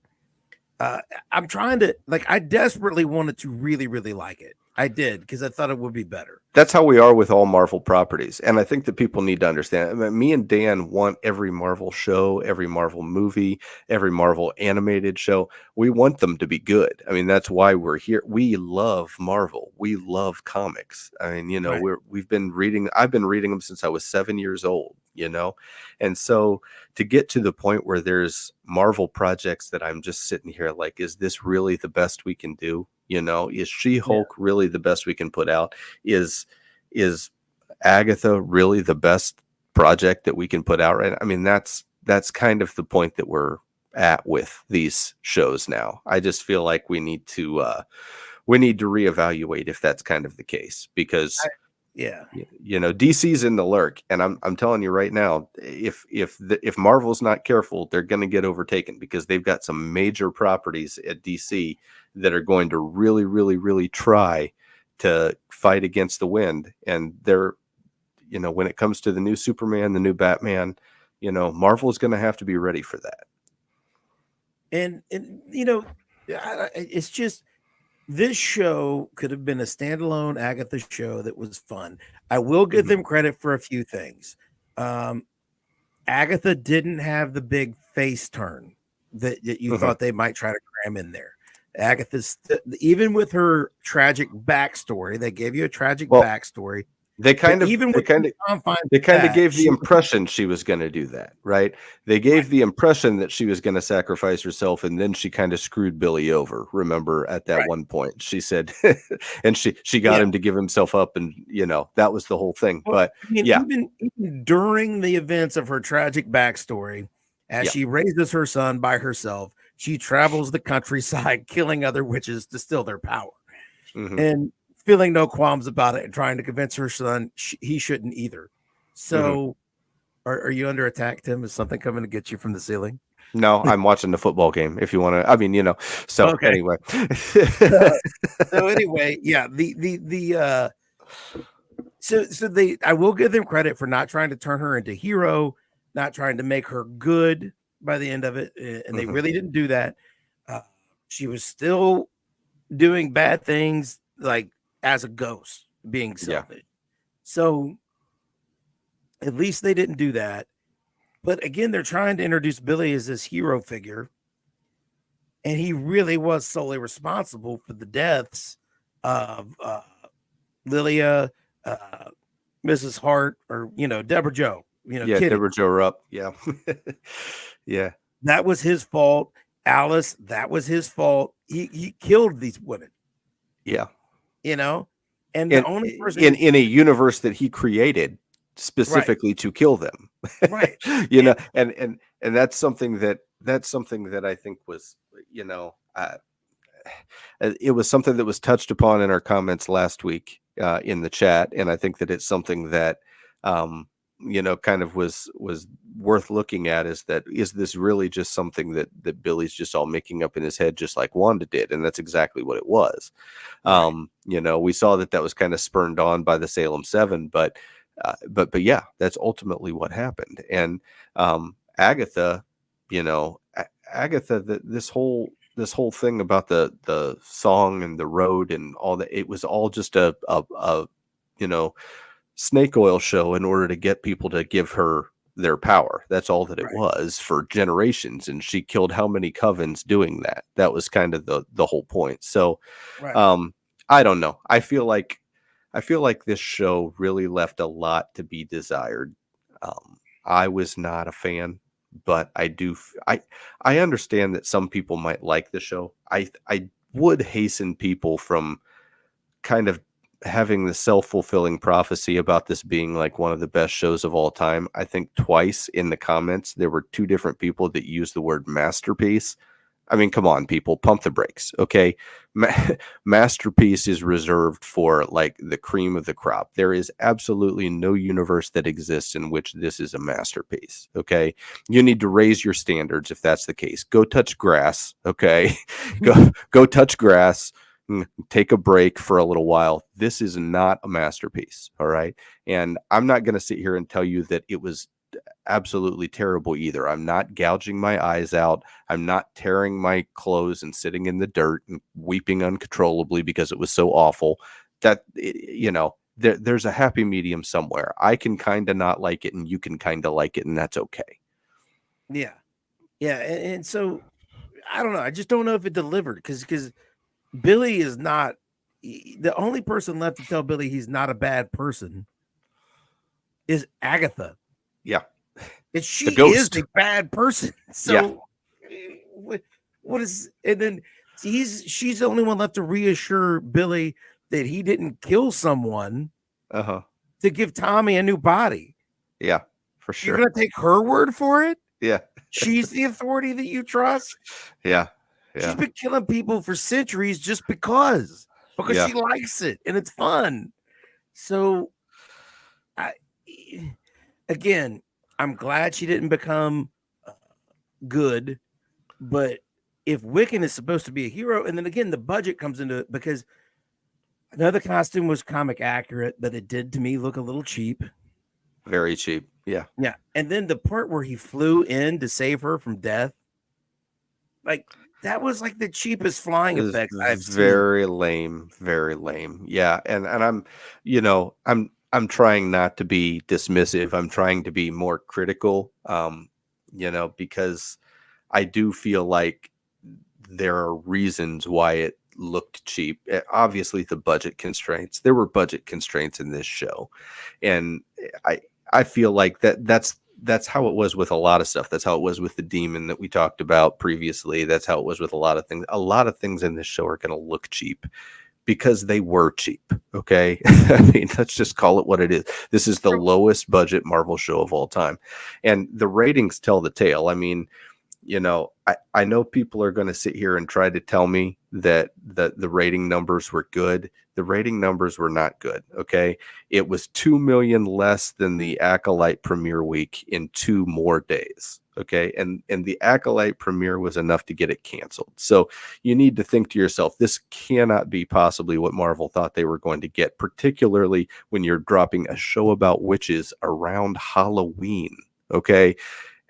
I'm trying to I desperately wanted to really, really like it. I did, because I thought it would be better. That's how we are with all Marvel properties. And I think that people need to understand. I mean, me and Dan want every Marvel show, every Marvel movie, every Marvel animated show. We want them to be good. I mean, that's why we're here. We love Marvel. We love comics. I mean, Right. I've been reading them since I was 7 years old, And so to get to the point where there's Marvel projects that I'm just sitting here like, is this really the best we can do? Is She-Hulk really the best we can put out? Is Agatha really the best project that we can put out? Right? I mean, that's kind of the point that we're at with these shows now. I just feel like we need to reevaluate if that's kind of the case, because DC's in the lurk, and I'm telling you right now, if Marvel's not careful, they're going to get overtaken, because they've got some major properties at DC that are going to really, really, really try to fight against the wind. And they're, when it comes to the new Superman, the new Batman, Marvel's going to have to be ready for that. And it's just, this show could have been a standalone Agatha show that was fun. I will give them credit for a few things. Agatha didn't have the big face turn that you thought they might try to cram in there. Agatha's, even with her tragic backstory, they gave you a tragic backstory. They kind of gave the impression she was going to do that, right? They gave the impression that she was going to sacrifice herself, and then she kind of screwed Billy over. Remember, at that one point, she said, and she got him to give himself up, and that was the whole thing. Well, but even during the events of her tragic backstory, as she raises her son by herself, she travels the countryside, killing other witches to steal their power, and feeling no qualms about it, and trying to convince her son he shouldn't either. So, are you under attack, Tim? Is something coming to get you from the ceiling? No, I'm watching the football game. If you want to, I mean, So anyway, so anyway, yeah. I will give them credit for not trying to turn her into hero, not trying to make her good by the end of it, and they really didn't do that. She was still doing bad things, like as a ghost, being selfish. So at least they didn't do that. But again, they're trying to introduce Billy as this hero figure, and he really was solely responsible for the deaths of Lilia, Mrs. Hart, or Deborah Jo. Kitty. Deborah Jo Rupp. Yeah. Yeah. That was his fault. Alice, that was his fault. He killed these women. Yeah. And the only person in a universe that he created specifically to kill them. Right. And that's something that I think was, it was something that was touched upon in our comments last week in the chat. And I think that it's something that, kind of was worth looking at, is this really just something that Billy's just all making up in his head, just like Wanda did? And that's exactly what it was. We saw that was kind of spurned on by the Salem 7, but yeah, that's ultimately what happened. And Agatha, this whole thing about the song and the road and all that, it was all just a snake oil show in order to get people to give her their power. That's all that it was for generations. And she killed how many covens doing that? That was kind of the whole point. So, I don't know. I feel like this show really left a lot to be desired. I was not a fan, but I understand that some people might like the show. I would hasten people from kind of having the self-fulfilling prophecy about this being like one of the best shows of all time. I think twice in the comments there were two different people that used the word masterpiece. I mean, come on, people, pump the brakes, okay? Masterpiece is reserved for like the cream of the crop. There is absolutely no universe that exists in which this is a masterpiece, okay? You need to raise your standards if that's the case. Go touch grass, okay? Go touch grass. Take a break for a little while. This is not a masterpiece, all right? And I'm not going to sit here and tell you that it was absolutely terrible either. I'm not gouging my eyes out. I'm not tearing my clothes and sitting in the dirt and weeping uncontrollably because it was so awful. there's a happy medium somewhere. I can kind of not like it, and you can kind of like it, and that's okay. Yeah. And so I don't know. I just don't know if it delivered because Billy is not the only person left to tell Billy he's not a bad person is Agatha. Yeah. And she is ghost. a bad person. So what is, and then she's the only one left to reassure Billy that he didn't kill someone to give Tommy a new body. Yeah, for sure. You're gonna take her word for it? Yeah. She's the authority that you trust. Yeah. She's been killing people for centuries just because she likes it and it's fun. So I'm glad she didn't become good, but if Wiccan is supposed to be a hero, and then again the budget comes into it because another costume was comic accurate, but it did to me look a little cheap. Very cheap. Yeah. Yeah. And then the part where he flew in to save her from death, like that was like the cheapest flying effects I've seen. Very lame. Very lame. Yeah. And I'm trying not to be dismissive. I'm trying to be more critical, because I do feel like there are reasons why it looked cheap. Obviously, the budget constraints. There were budget constraints in this show, and I feel like that's how it was with a lot of stuff. That's how it was with the demon that we talked about previously. That's how it was with a lot of things. A lot of things in this show are going to look cheap because they were cheap. Okay. I mean, let's just call it what it is. This is the lowest budget Marvel show of all time. And the ratings tell the tale. I mean, I know people are going to sit here and try to tell me that the rating numbers were good. The rating numbers were not good. Okay. It was 2 million less than the Acolyte premiere week in 2 more days. Okay. And the Acolyte premiere was enough to get it canceled. So you need to think to yourself, this cannot be possibly what Marvel thought they were going to get, particularly when you're dropping a show about witches around Halloween. Okay.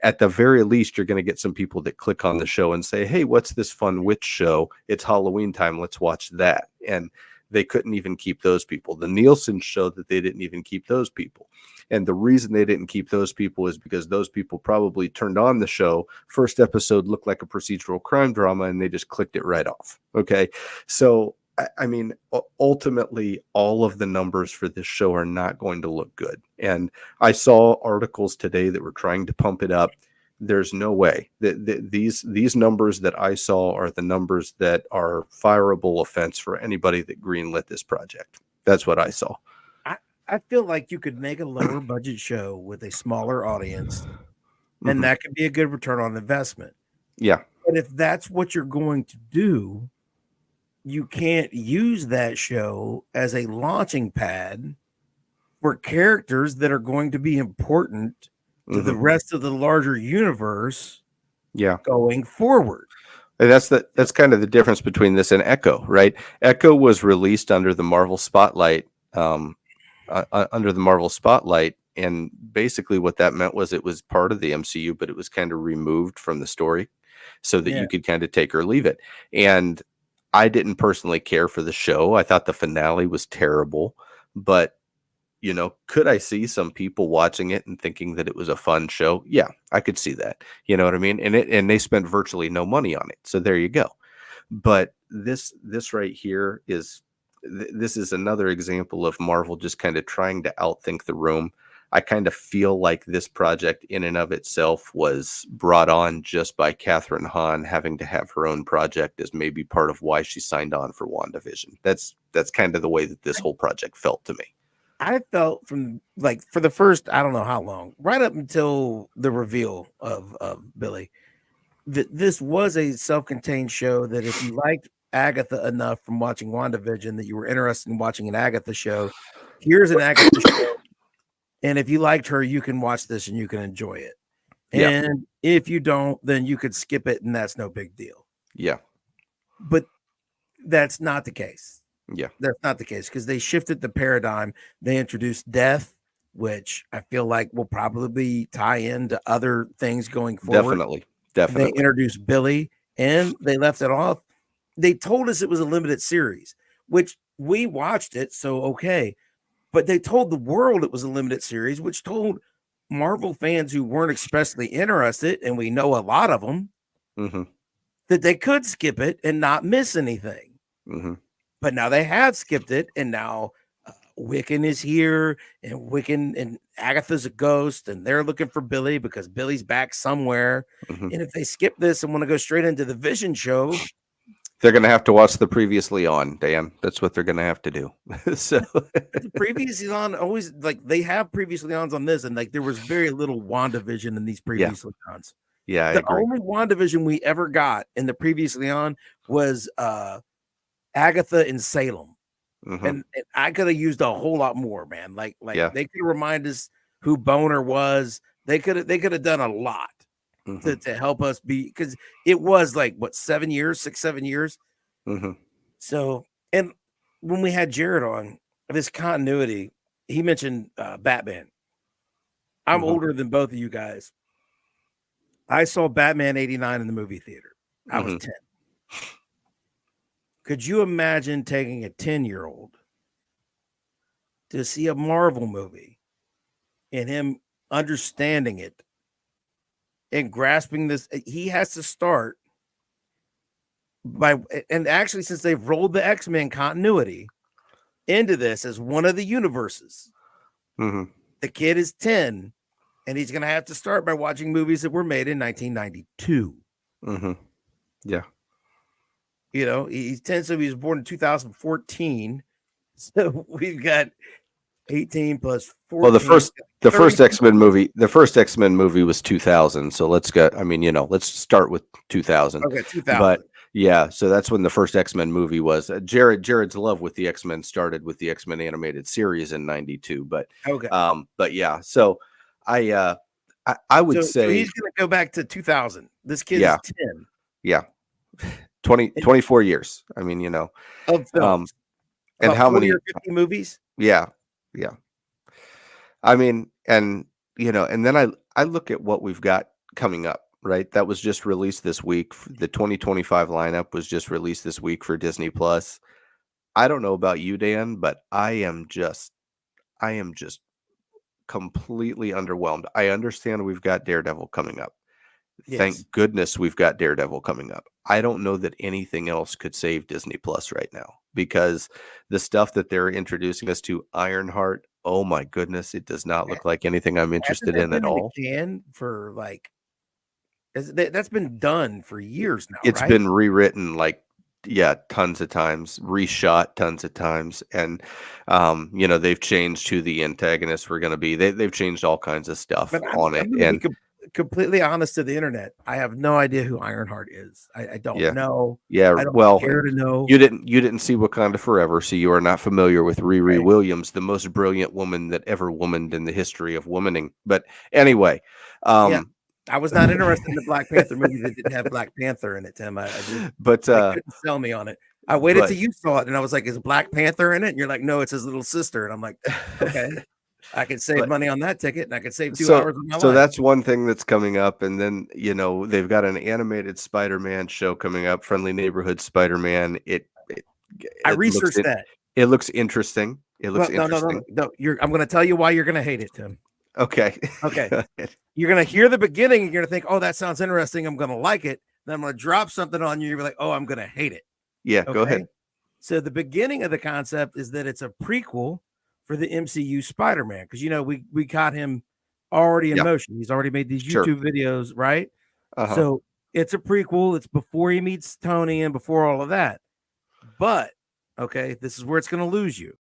At the very least, you're going to get some people that click on the show and say, hey, what's this fun witch show? It's Halloween time. Let's watch that. And they couldn't even keep those people. The Nielsen showed that they didn't even keep those people. And the reason they didn't keep those people is because those people probably turned on the show. First episode looked like a procedural crime drama, and they just clicked it right off. Okay. So, I mean, ultimately, all of the numbers for this show are not going to look good. And I saw articles today that were trying to pump it up. There's no way that these numbers that I saw are the numbers that are fireable offense for anybody that greenlit this project. That's what I saw. I feel like you could make a lower budget show with a smaller audience, and that could be a good return on investment. Yeah. But if that's what you're going to do, you can't use that show as a launching pad for characters that are going to be important to the rest of the larger universe. Yeah. Going forward. And that's kind of the difference between this and Echo, right? Echo was released under the Marvel Spotlight, and basically what that meant was it was part of the MCU, but it was kind of removed from the story so that you could kind of take or leave it. And I didn't personally care for the show. I thought the finale was terrible, but could I see some people watching it and thinking that it was a fun show? Yeah, I could see that. You know what I mean? And they spent virtually no money on it. So there you go. But this right here is another example of Marvel just kind of trying to outthink the room. I kind of feel like this project in and of itself was brought on just by Kathryn Hahn having to have her own project as maybe part of why she signed on for WandaVision. That's kind of the way that this whole project felt to me. I felt from for the first, I don't know how long, right up until the reveal of Billy, that this was a self-contained show that if you liked Agatha enough from watching WandaVision that you were interested in watching an Agatha show, here's an Agatha show. And if you liked her, you can watch this and you can enjoy it. Yeah. And if you don't, then you could skip it and that's no big deal. Yeah. But that's not the case. Yeah. That's not the case because they shifted the paradigm. They introduced death, which I feel like will probably tie into other things going forward. Definitely. They introduced Billy and they left it off. They told us it was a limited series, which we watched it, so okay. But they told the world it was a limited series, which told Marvel fans who weren't especially interested, and we know a lot of them, Mm-hmm. that they could skip it and not miss anything. Mm-hmm. But now they have skipped it, and now Wiccan is here, and Wiccan and Agatha's a ghost, and they're looking for Billy because Billy's back somewhere. Mm-hmm. And if they skip this and want to go straight into the Vision show, They're going to have to watch the previously on, Dan. That's what they're going to have to do. So the previously on always like they have previously ons on this, and like there was very little WandaVision in these previously ons. yeah, I The agree. only WandaVision we ever got in the previously on was Agatha in Salem. Mhm. And I could have used a whole lot more, man. Like Yeah. they could remind us who Boner was. They could have done a lot Mhm. to help us be, because it was like what 7 years, 6-7 years. Mhm. So, and when we had Jared on this continuity, he mentioned Batman. I'm Mhm. older than both of you guys. I saw Batman 89 in the movie theater. I was Mhm. 10. Could you imagine taking a 10-year-old to see a Marvel movie and him understanding it and grasping this? He has to start by, and actually, since they've rolled the X-Men continuity into this as one of the universes, Mhm. the kid is 10, and he's going to have to start by watching movies that were made in 1992. Mhm. Yeah. You know, he's 10, so he was born in 2014. So we've got 18 plus 14. Well, the first 30. X-Men movie, was 2000. So let's start with 2000. Okay, 2000. But yeah, so that's when the first X-Men movie was. Jared's love with the X-Men started with the X-Men animated series in 92. But Okay. but yeah, so I would So say he's going to go back to 2000. This kid Yeah. is 10 yeah, 24 years. I mean, of films. and About how 40 many? or 50 movies? Yeah, yeah. I mean, and and then I look at what we've got coming up, right? That was just released this week. The 2025 lineup was just released this week for Disney Plus. I don't know about you, Dan, but I am just completely underwhelmed. I understand we've got Daredevil coming up. Yes. Thank goodness we've got Daredevil coming up. I don't know that anything else could save Disney Plus right now, because the stuff that they're introducing us to, Ironheart, oh my goodness, it does not look like anything I'm interested in at all. Can for like, that's been done for years now, It's right? been rewritten tons of times, reshot tons of times, and they've changed who the antagonists were going to be. They've changed all kinds of stuff But on I'm it, gonna and be completely honest to the internet. I have no idea who Ironheart is. I don't Yeah. know. yeah, I don't well, care to know. you didn't see Wakanda Forever, so you are not familiar with Riri Right. Williams, the most brilliant woman that ever womaned in the history of womaning. But anyway, I was not interested in the Black Panther movie that didn't have Black Panther in it, Tim. I just but they couldn't sell me on it. I waited but- till you saw it, and I was like, "Is Black Panther in it?" And you're like, "No, it's his little sister." And I'm like, "Okay, I could save But- money on that ticket, and I could save 2 hours of my so life." that's one thing that's coming up, and then they've got an animated Spider-Man show coming up, Friendly Neighborhood Spider-Man. I it researched looks, that. It looks interesting. It looks No. interesting. I'm going to tell you why you're going to hate it, Tim. Okay. Okay. Go ahead. You're going to hear the beginning, and you're going to think, "Oh, that sounds interesting. I'm going to like it." Then I'm going to drop something on you. You're like, "Oh, I'm going to hate it." Yeah, go ahead. So the beginning of the concept is that it's a prequel for the MCU Spider-Man, because we got him already in Yeah. motion. He's already made these Sure. YouTube videos, right? Uh-huh. So it's a prequel. It's before he meets Tony and before all of that. But okay, this is where it's going to lose you.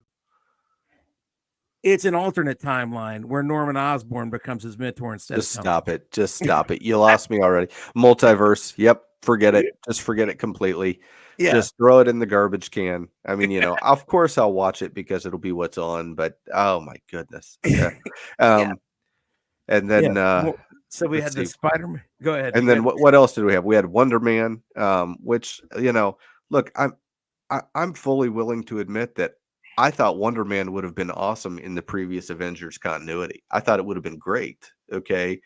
It's an alternate timeline where Norman Osborn becomes his mentor instead Just of Tony. stop it. Just stop it. You lost me already. Multiverse. Yep. Forget it. Just forget it completely. Yeah. Just throw it in the garbage can. I mean, of course I'll watch it because it'll be what's on, but oh my goodness. Okay. And then so we had the Spider-Man. Go ahead. and then what else did we have? We had Wonder Man, which look, I'm fully willing to admit that I thought Wonder Man would have been awesome in the previous Avengers continuity. I thought it would have been great. Okay.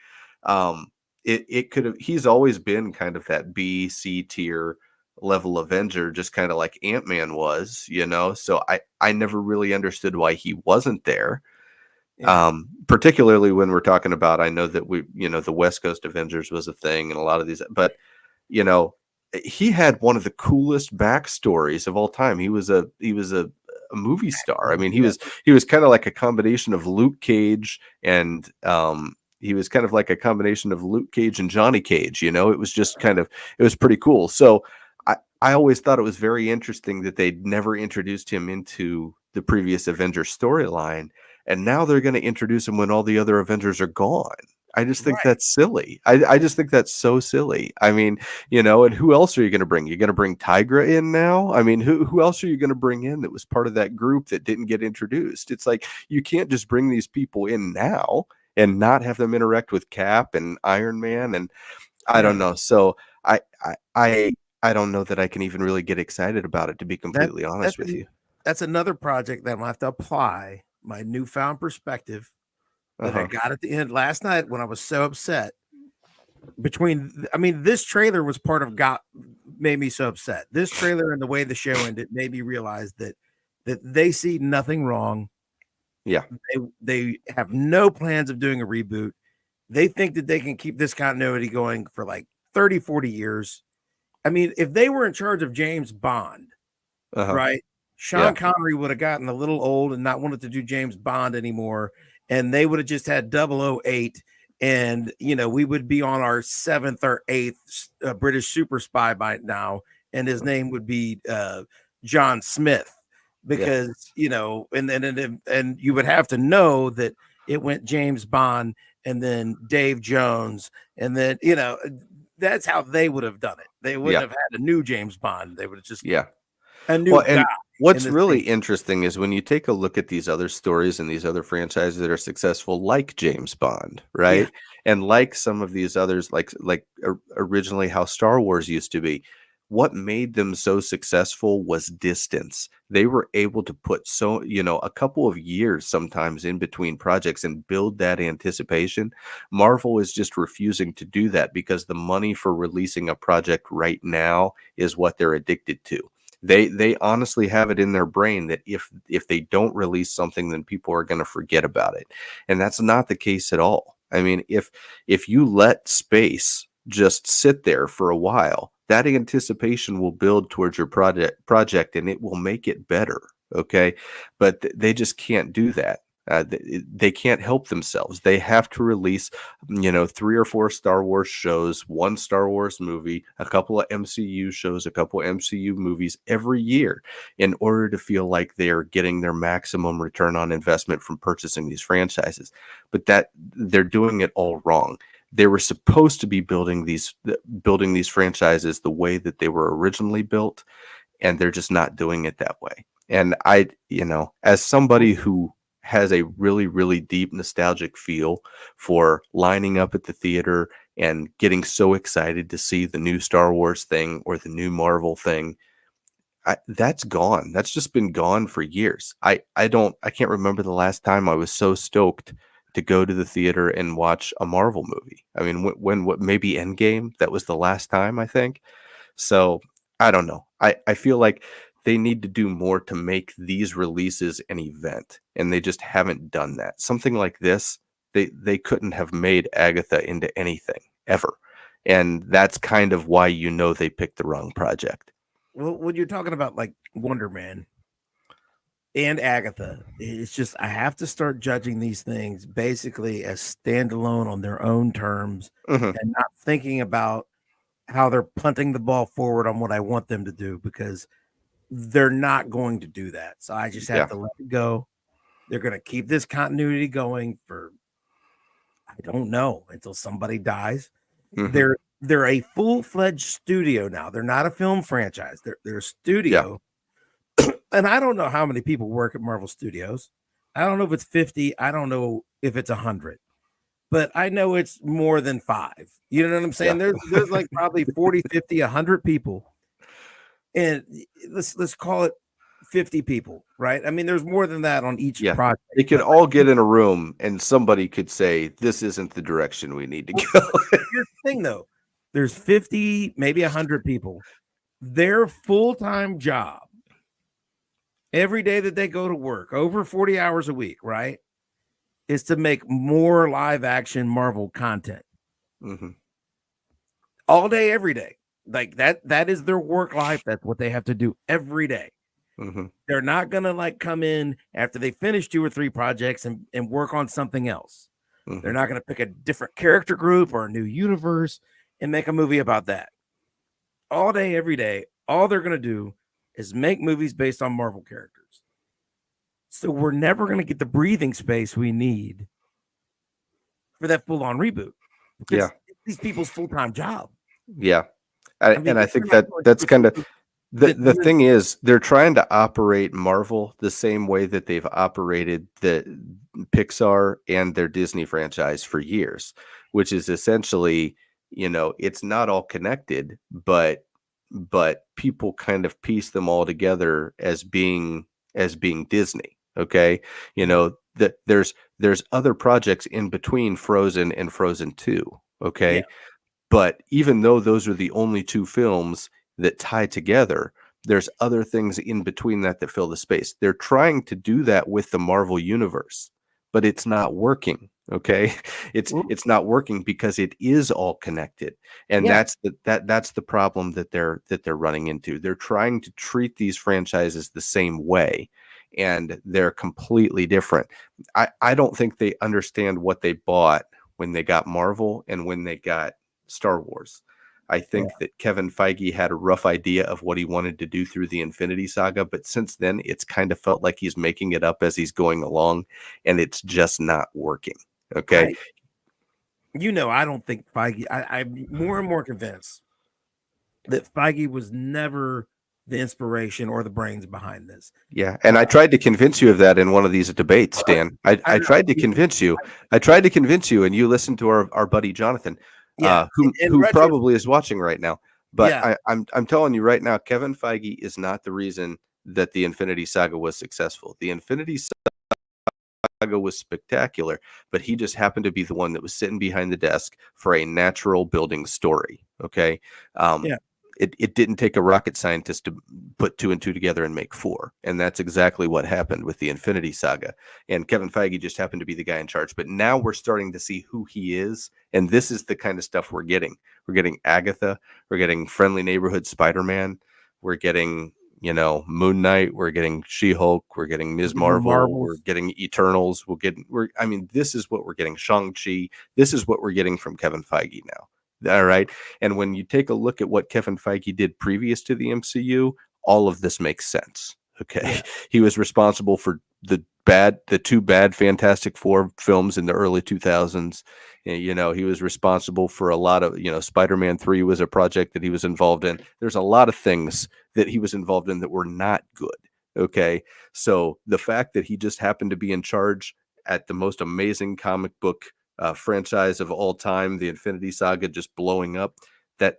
It could have, he's always been kind of that B, C tier level Avenger, just kind of like Ant-Man was, so I never really understood why he wasn't there. Yeah. Particularly when we're talking about, I know that the West Coast Avengers was a thing and a lot of these, but he had one of the coolest backstories of all time. He was a movie star. I mean, he was kind of like a combination of Luke Cage and he was kind of like a combination of Luke Cage and Johnny Cage. It was just it was pretty cool. So I always thought it was very interesting that they'd never introduced him into the previous Avengers storyline, and now they're going to introduce him when all the other Avengers are gone. I just think that's silly. I just think that's so silly. I mean, and who else are you going to bring? You're going to bring Tigra in now? I mean, who else are you going to bring in that was part of that group that didn't get introduced? It's like, you can't just bring these people in now and not have them interact with Cap and Iron Man. And I don't know. So I don't know that I can even really get excited about it, to be completely honest with you. That's another project that I'm gonna have to apply my newfound perspective that I got at the end last night when I was so upset. This trailer was part of made me so upset. This trailer and the way the show ended made me realize that they see nothing wrong. Yeah. They have no plans of doing a reboot. They think that they can keep this continuity going for like 30, 40 years. I mean, if they were in charge of James Bond, right? Sean Connery would have gotten a little old and not wanted to do James Bond anymore. And they would have just had 008. And, we would be on our 7th or 8th British super spy by now. And his name would be John Smith, because, and you would have to know that it went James Bond and then Dave Jones. And then, that's how they would have done it. They wouldn't have had a new James Bond. They would have just a new guy. What's really interesting is when you take a look at these other stories and these other franchises that are successful, like James Bond, right? Yeah. And like some of these others, like originally how Star Wars used to be, what made them so successful was distance. They were able to put a couple of years sometimes in between projects and build that anticipation. Marvel is just refusing to do that because the money for releasing a project right now is what they're addicted to. They honestly have it in their brain that if they don't release something, then people are going to forget about it. And that's not the case at all. I mean, if you let space just sit there for a while, that anticipation will build towards your project and it will make it better. Okay. But they just can't do that. They can't help themselves. They have to release, 3 or 4 Star Wars shows, 1 Star Wars movie, a couple of MCU shows, a couple of MCU movies every year in order to feel like they're getting their maximum return on investment from purchasing these franchises. But that they're doing it all wrong. They were supposed to be building these franchises the way that they were originally built, and they're just not doing it that way. And as somebody who has a really, really deep nostalgic feel for lining up at the theater and getting so excited to see the new Star Wars thing or the new Marvel thing, that's gone. That's just been gone for years. I can't remember the last time I was so stoked to go to the theater and watch a Marvel movie. I mean, when maybe Endgame, that was the last time, I think. So I don't know. I feel like they need to do more to make these releases an event, and they just haven't done that. Something like this, they couldn't have made Agatha into anything ever. And that's kind of why they picked the wrong project. Well, when you're talking about like Wonder Man and Agatha, it's just I have to start judging these things basically as standalone on their own terms and not thinking about how they're punting the ball forward on what I want them to do, because they're not going to do that. So I just have to let it go. They're going to keep this continuity going for, I don't know, until somebody dies. They're a full-fledged studio now. They're not a film franchise. They're a studio. And I don't know how many people work at Marvel Studios. I don't know if it's 50. I don't know if it's 100. But I know it's more than 5. You know what I'm saying? There's like probably 40, 50, 100 people. And let's call it 50 people, right? I mean, there's more than that on each project. They could all get in a room and somebody could say, this isn't the direction we need to go. Here's the thing, though. There's 50, maybe 100 people. their full-time job every day that they go to work, over 40 hours a week, right, is to make more live action Marvel content. Mm-hmm. All day, every day. Like that is their work life. That's what they have to do every day. Mm-hmm. They're not gonna like come in after they finish 2 or 3 projects and work on something else. Mm-hmm. They're not gonna pick a different character group or a new universe and make a movie about that. All day, every day, all they're gonna do is make movies based on Marvel characters. So we're never gonna get the breathing space we need for that full-on reboot. Yeah. It's these people's full-time job. Yeah. I mean, And I think that's kind of the thing is they're trying to operate Marvel the same way that they've operated the Pixar and their Disney franchise for years, which is essentially, it's not all connected, but people kind of piece them all together as being Disney. Okay. That there's other projects in between Frozen and Frozen 2. Okay. Yeah. But even though those are the only 2 films that tie together, there's other things in between that fill the space. They're trying to do that with the Marvel universe, but it's not working. Okay. It's not working because it is all connected. And that's the problem that they're running into. They're trying to treat these franchises the same way, and they're completely different. I don't think they understand what they bought when they got Marvel and when they got Star Wars. I think that Kevin Feige had a rough idea of what he wanted to do through the Infinity Saga, but since then it's kind of felt like he's making it up as he's going along, and it's just not working. Okay. I don't think Feige, I'm more and more convinced that Feige was never the inspiration or the brains behind this. Yeah. And I tried to convince you of that in one of these debates, Dan. I tried to convince you. I tried to convince you, and you listened to our buddy Jonathan, who probably is watching right now. But I'm telling you right now, Kevin Feige is not the reason that the Infinity Saga was successful. The Infinity Saga was spectacular, but he just happened to be the one that was sitting behind the desk for a natural building story. Okay. It didn't take a rocket scientist to put 2 and 2 together and make 4. And that's exactly what happened with the Infinity Saga. And Kevin Feige just happened to be the guy in charge. But now we're starting to see who he is. And this is the kind of stuff we're getting. We're getting Agatha. We're getting Friendly Neighborhood Spider-Man. We're getting, Moon Knight. We're getting She-Hulk. We're getting Ms. Marvel. We're getting Eternals. This is what we're getting. Shang-Chi. This is what we're getting from Kevin Feige now. All right. And when you take a look at what Kevin Feige did previous to the MCU, all of this makes sense. Okay. Yeah. He was responsible for the 2 bad Fantastic Four films in the early 2000s. He was responsible for a lot of, Spider-Man 3 was a project that he was involved in. There's a lot of things that he was involved in that were not good. Okay. So the fact that he just happened to be in charge at the most amazing comic book franchise of all time, the Infinity Saga just blowing up, that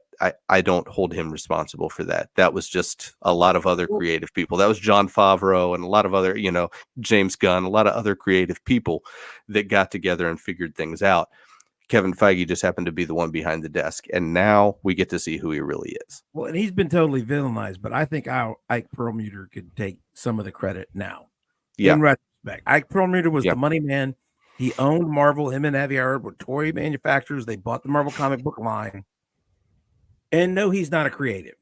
I don't hold him responsible for that. That was just a lot of other creative people. That was Jon Favreau and a lot of other, James Gunn, a lot of other creative people that got together and figured things out. Kevin Feige just happened to be the one behind the desk, and now we get to see who he really is. Well, and he's been totally villainized, but I think Ike Perlmutter could take some of the credit now. Yeah. In retrospect, Ike Perlmutter was the money man. He owned Marvel. Him and Aviar were toy manufacturers. They bought the Marvel comic book line. And no, he's not a creative.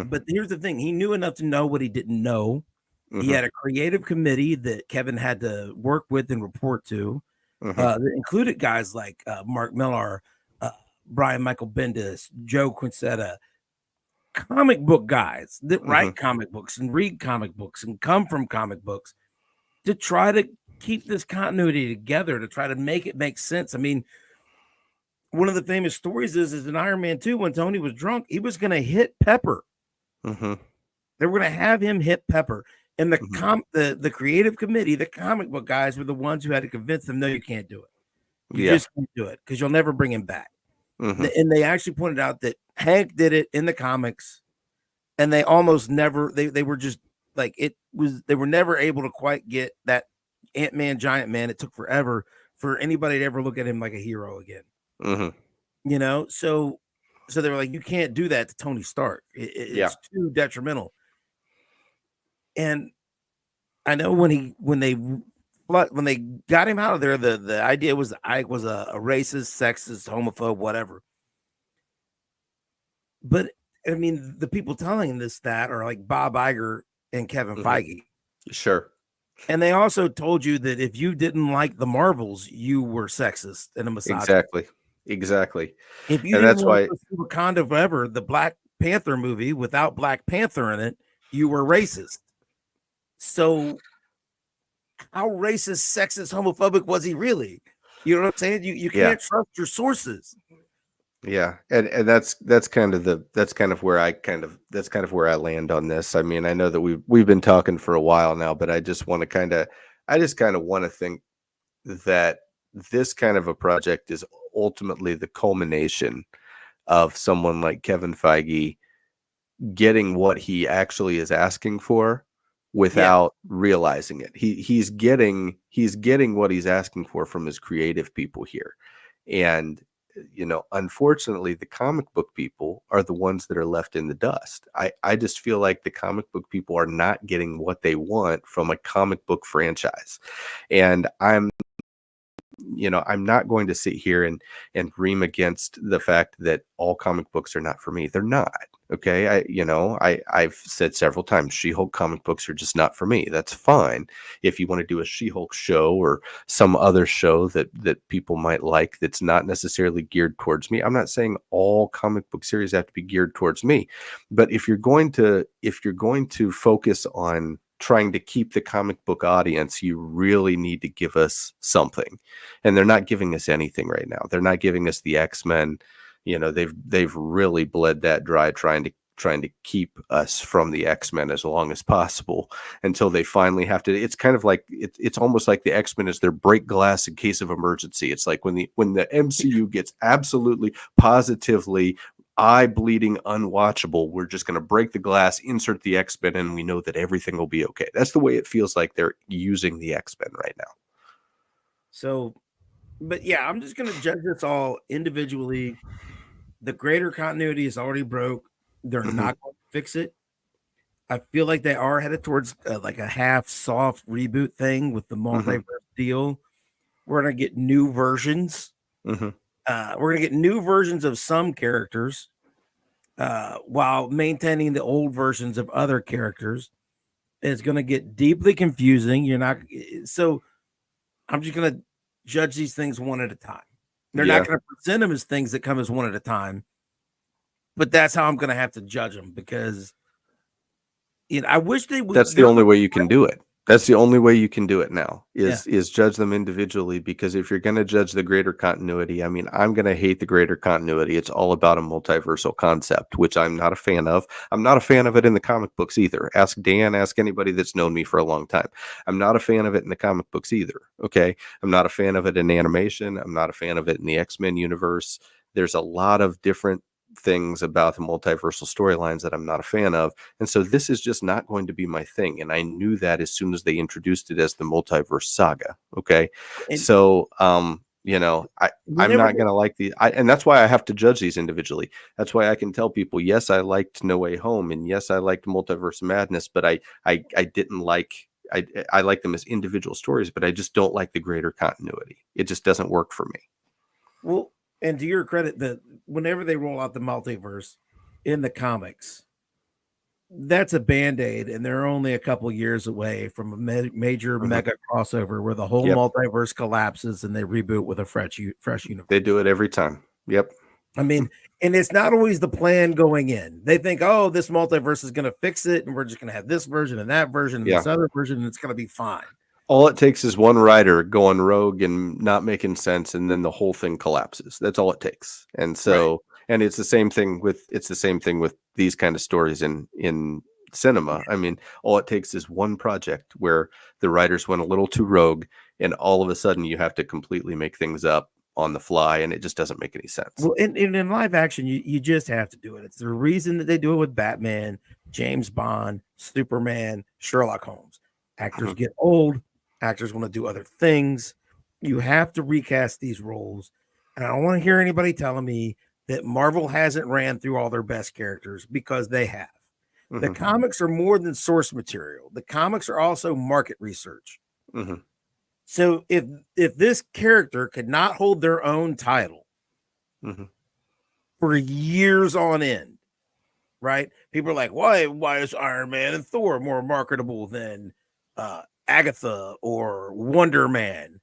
But here's the thing. He knew enough to know what he didn't know. Mm-hmm. He had a creative committee that Kevin had to work with and report to. Mm-hmm. That included guys like Mark Millar, Brian Michael Bendis, Joe Quincetta, comic book guys that write comic books and read comic books and come from comic books to try to keep this continuity together, to try to make it make sense. I mean, one of the famous stories is in Iron Man 2, when Tony was drunk, he was going to hit Pepper. Mm-hmm. They were going to have him hit Pepper. And the creative committee, the comic book guys, were the ones who had to convince them, no, you can't do it. You just can't do it because you'll never bring him back. Mm-hmm. And they actually pointed out that Hank did it in the comics, and they almost never, they were just like, they were never able to quite get that Ant-Man, Giant Man. It took forever for anybody to ever look at him like a hero again. Mm-hmm. So So they were like, you can't do that to Tony Stark. It's too detrimental. And I know when they got him out of there, the idea was Ike was a racist, sexist, homophobe, whatever. But I mean, the people telling this that are like Bob Iger and Kevin Feige. Sure. And they also told you that if you didn't like the Marvels, you were sexist and a misogynist. Exactly. If you didn't want to see Wakanda Forever, the Black Panther movie without Black Panther in it, you were racist. So how racist, sexist, homophobic was he really? You know what I'm saying? You can't trust your sources. Yeah, and that's kind of where I land on this. I mean, I know that we've been talking for a while now, but I just want to think that this kind of a project is ultimately the culmination of someone like Kevin Feige getting what he actually is asking for without realizing it. He's getting what he's asking for from his creative people here. And unfortunately, the comic book people are the ones that are left in the dust. I just feel like the comic book people are not getting what they want from a comic book franchise. And I'm not going to sit here and ream against the fact that all comic books are not for me. They're not. Okay. I've said several times, She-Hulk comic books are just not for me. That's fine. If you want to do a She-Hulk show or some other show that people might like, that's not necessarily geared towards me. I'm not saying all comic book series have to be geared towards me, but if you're going to focus on trying to keep the comic book audience, you really need to give us something. And they're not giving us anything right now. They're not giving us the X-Men. They've really bled that dry trying to keep us from the X-Men as long as possible until they finally have to. It's kind of like it's almost like the X-Men is their break glass in case of emergency. It's like when the MCU gets absolutely positively eye-bleeding unwatchable, we're just going to break the glass, insert the X-Men, and we know that everything will be okay. That's the way it feels like they're using the X-Men right now. So, but yeah, I'm just going to judge this all individually. The greater continuity is already broke. They're not going to fix it. I feel like they are headed towards like a half soft reboot thing with the multiverse deal. We're going to get new versions. We're going to get new versions of some characters while maintaining the old versions of other characters. It's going to get deeply confusing. So I'm just going to judge these things one at a time. They're not going to present them as things that come as one at a time, but that's how I'm going to have to judge them because I wish they would. That's the only way you can do it. That's the only way you can do it now is judge them individually, because if you're going to judge the greater continuity, I mean, I'm going to hate the greater continuity. It's all about a multiversal concept, which I'm not a fan of. I'm not a fan of it in the comic books either. Ask Dan, ask anybody that's known me for a long time. I'm not a fan of it in the comic books either. Okay. I'm not a fan of it in animation. I'm not a fan of it in the X-Men universe. There's a lot of different things about the multiversal storylines that I'm not a fan of, and so this is just not going to be my thing, and I knew that as soon as they introduced it as the multiverse saga. Okay, so I'm not gonna like and that's why I have to judge these individually. That's why I can tell people, yes, I liked No Way Home, and yes, I liked Multiverse Madness, but I didn't like. I like them as individual stories, but I just don't like the greater continuity. It just doesn't work for me. Well, and to your credit, that whenever they roll out the multiverse in the comics, that's a Band-Aid, and they're only a couple years away from a major mega crossover where the whole multiverse collapses and they reboot with a fresh universe. They do it every time. Yep. I mean, and it's not always the plan going in. They think, oh, this multiverse is going to fix it, and we're just going to have this version and that version and this other version, and it's going to be fine. All it takes is one writer going rogue and not making sense, and then the whole thing collapses. That's all it takes. And so, and it's the same thing with these kind of stories in cinema. I mean, all it takes is one project where the writers went a little too rogue, and all of a sudden you have to completely make things up on the fly, and it just doesn't make any sense. Well, in live action, you just have to do it. It's the reason that they do it with Batman, James Bond, Superman, Sherlock Holmes. Actors get old. Actors want to do other things. You have to recast these roles. And I don't want to hear anybody telling me that Marvel hasn't ran through all their best characters, because they have. The Mhm. comics are more than source material. The comics are also market research. Mhm. So if this character could not hold their own title Mhm. for years on end, right? People are like, why is Iron Man and Thor more marketable than Agatha or Wonder Man?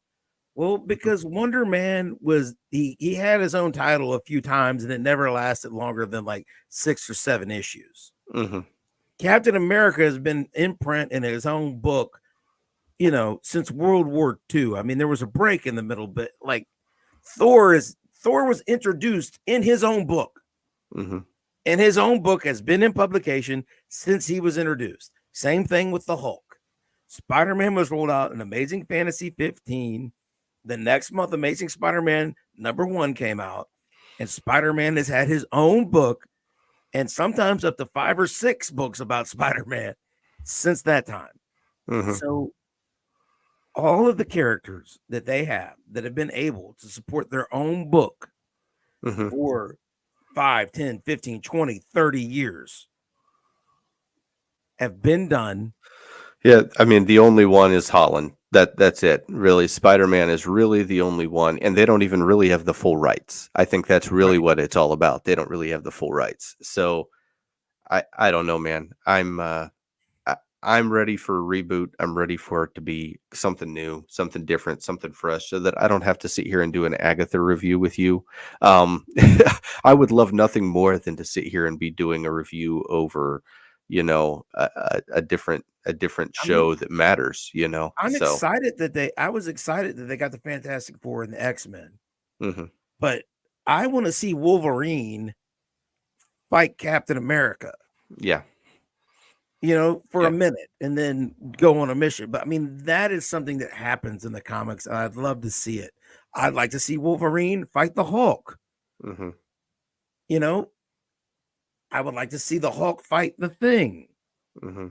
Well, because Wonder Man was he had his own title a few times, and it never lasted longer than like 6 or 7 issues. Mhm. Captain America has been in print in his own book, since World War II. I mean, there was a break in the middle, but like Thor was introduced in his own book, Mhm. and his own book has been in publication since he was introduced. Same thing with the Hulk. Spider-Man was rolled out in Amazing Fantasy 15. The next month, Amazing Spider-Man #1 came out, and Spider-Man has had his own book, and sometimes up to 5 or 6 books about Spider-Man since that time. Mhm. So all of the characters that they have that have been able to support their own book Mhm. for 5, 10, 15, 20, 30 years have been done. Yeah, I mean, the only one is Holland. That's it. Really, Spider-Man is really the only one, and they don't even really have the full rights. I think that's really Right. what it's all about. They don't really have the full rights. So I don't know, man. I'm ready for a reboot. I'm ready for it to be something new, something different, something fresh, so that I don't have to sit here and do an Agatha review with you. Um, I would love nothing more than to sit here and be doing a review over, a different I mean, show that matters. So. I was excited that they got the Fantastic Four and the X-Men, Mhm. but I want to see Wolverine fight Captain America, Yeah, for a yeah. minute and then go on a mission. But I mean, that is something that happens in the comics, and I'd love to see it. I'd like to see Wolverine fight the Hulk. Mhm. You know, I would like to see the Hulk fight the Thing. Mhm.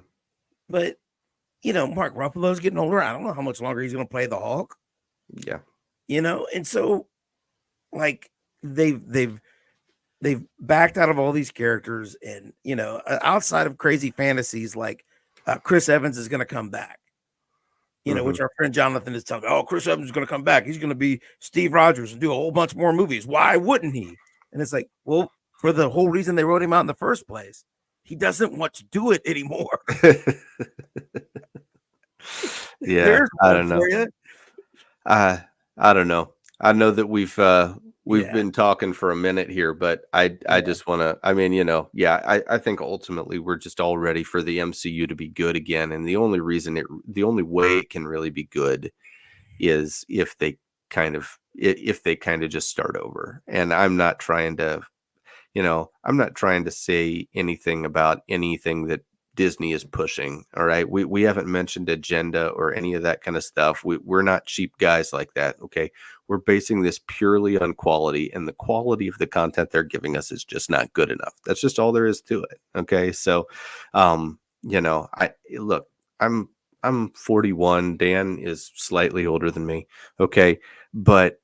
But Mark Ruffalo's getting older. I don't know how much longer he's going to play the Hulk. Yeah. And so like they've backed out of all these characters, and outside of crazy fantasies, like Chris Evans is going to come back. Mhm. Which our friend Jonathan is telling me, oh, Chris Evans is going to come back. He's going to be Steve Rogers and do a whole bunch more movies. Why wouldn't he? And it's like, well, for the whole reason they wrote him out in the first place. He doesn't want to do it anymore. Yeah, There's I one don't know. for you. I don't know. I know that we've Yeah. been talking for a minute here, but I Yeah. just want to. I mean, I think ultimately we're just all ready for the MCU to be good again, and the only way it can really be good is if they kind of just start over. And I'm not trying to say anything about anything that Disney is pushing. All right. We haven't mentioned agenda or any of that kind of stuff. We're not cheap guys like that. Okay. We're basing this purely on quality, and the quality of the content they're giving us is just not good enough. That's just all there is to it. Okay. So, I look, I'm 41. Dan is slightly older than me. Okay. But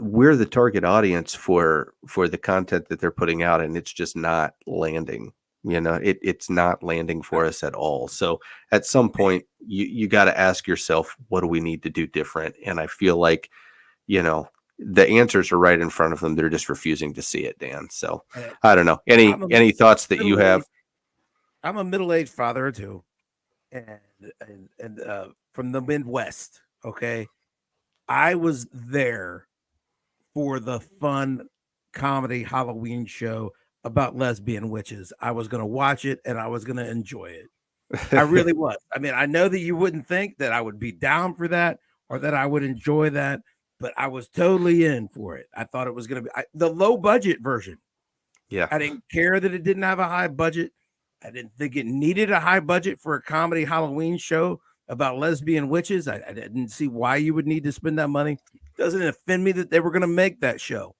we're the target audience for the content that they're putting out, and it's just not landing. It's not landing for us at all. So at some point you got to ask yourself, what do we need to do different? And I feel like the answers are right in front of them. They're just refusing to see it, Dan. So And I don't know, I'm a any thoughts that you have. middle-aged I'm a middle-aged father too, and from the Midwest. Okay. I was there for the fun comedy Halloween show about lesbian witches. I was going to watch it and I was going to enjoy it. I really was. I mean, I know that you wouldn't think that I would be down for that or that I would enjoy that, but I was totally in for it. I thought it was going to be the low budget version. Yeah. I didn't care that it didn't have a high budget. I didn't think it needed a high budget for a comedy Halloween show about lesbian witches. I didn't see why you would need to spend that money. Doesn't offend me that they were going to make that show.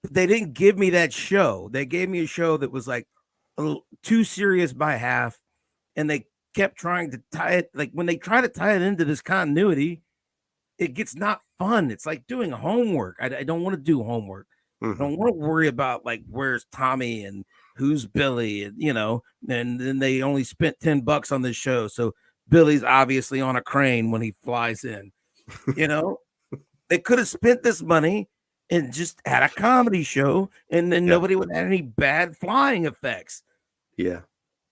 But they didn't give me that show. They gave me a show that was like a little too serious by half, and they kept trying to tie it. Like when they try to tie it into this continuity, it gets not fun. It's like doing homework. I don't want to do homework. I don't want to worry about like where's Tommy and who's Billy, and and then they only spent $10 on this show, so Billy's obviously on a crane when he flies in. They could have spent this money and just had a comedy show, and then nobody would have any bad flying effects. Yeah.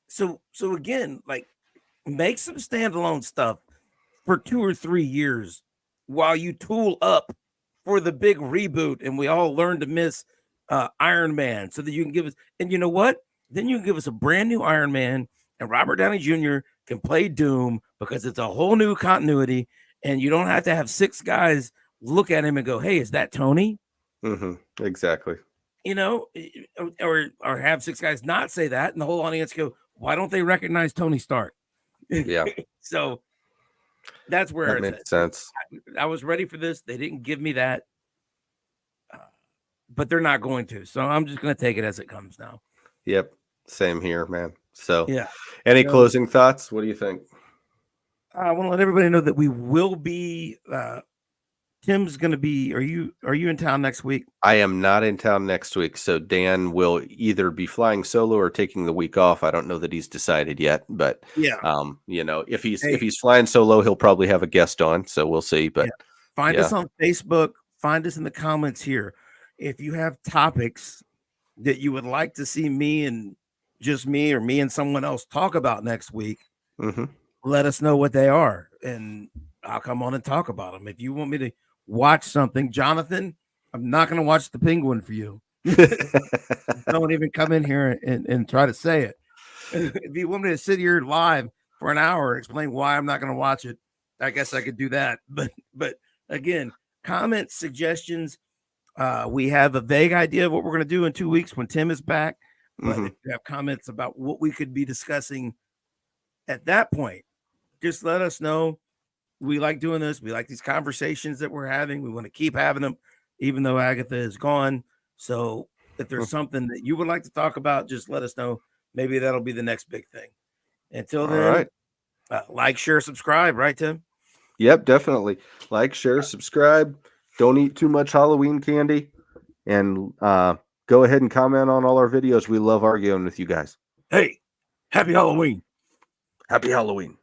So again, like, make some standalone stuff for 2 or 3 years while you tool up for the big reboot, and we all learn to miss Iron Man, so that you can give us. And you know what? Then you can give us a brand new Iron Man, and Robert Downey Jr. can play Doom because it's a whole new continuity, and you don't have to have 6 guys look at him and go, "Hey, is that Tony?" Exactly. Or have 6 guys not say that, and the whole audience go, "Why don't they recognize Tony Stark?" Yeah. So that's where That makes sense. I was ready for this. They didn't give me that, but they're not going to. So I'm just going to take it as it comes now. Yep. Same here, man. So, yeah. Any closing thoughts? What do you think? I want to let everybody know that we will be. Tim's going to be. Are you in town next week? I am not in town next week, so Dan will either be flying solo or taking the week off. I don't know that he's decided yet, but if he's flying solo, he'll probably have a guest on. So we'll see. But find us on Facebook. Find us in the comments here. If you have topics that you would like to see me and just me or me and someone else talk about next week, let us know what they are, and I'll come on and talk about them. If you want me to watch something, Jonathan, I'm not going to watch The Penguin for you. Don't even come in here and try to say it. If you want me to sit here live for an hour and explain why I'm not going to watch it, I guess I could do that. But again, comments, suggestions. We have a vague idea of what we're going to do in 2 weeks when Tim is back. But if you have comments about what we could be discussing at that point, just let us know. We like doing this. We like these conversations that we're having. We want to keep having them, even though Agatha is gone. So if there's something that you would like to talk about, just let us know. Maybe that'll be the next big thing. Until then, like, share, subscribe. Right, Tim? Yep, definitely. Like, share, subscribe. Don't eat too much Halloween candy. And go ahead and comment on all our videos. We love arguing with you guys. Hey, happy Halloween. Happy Halloween.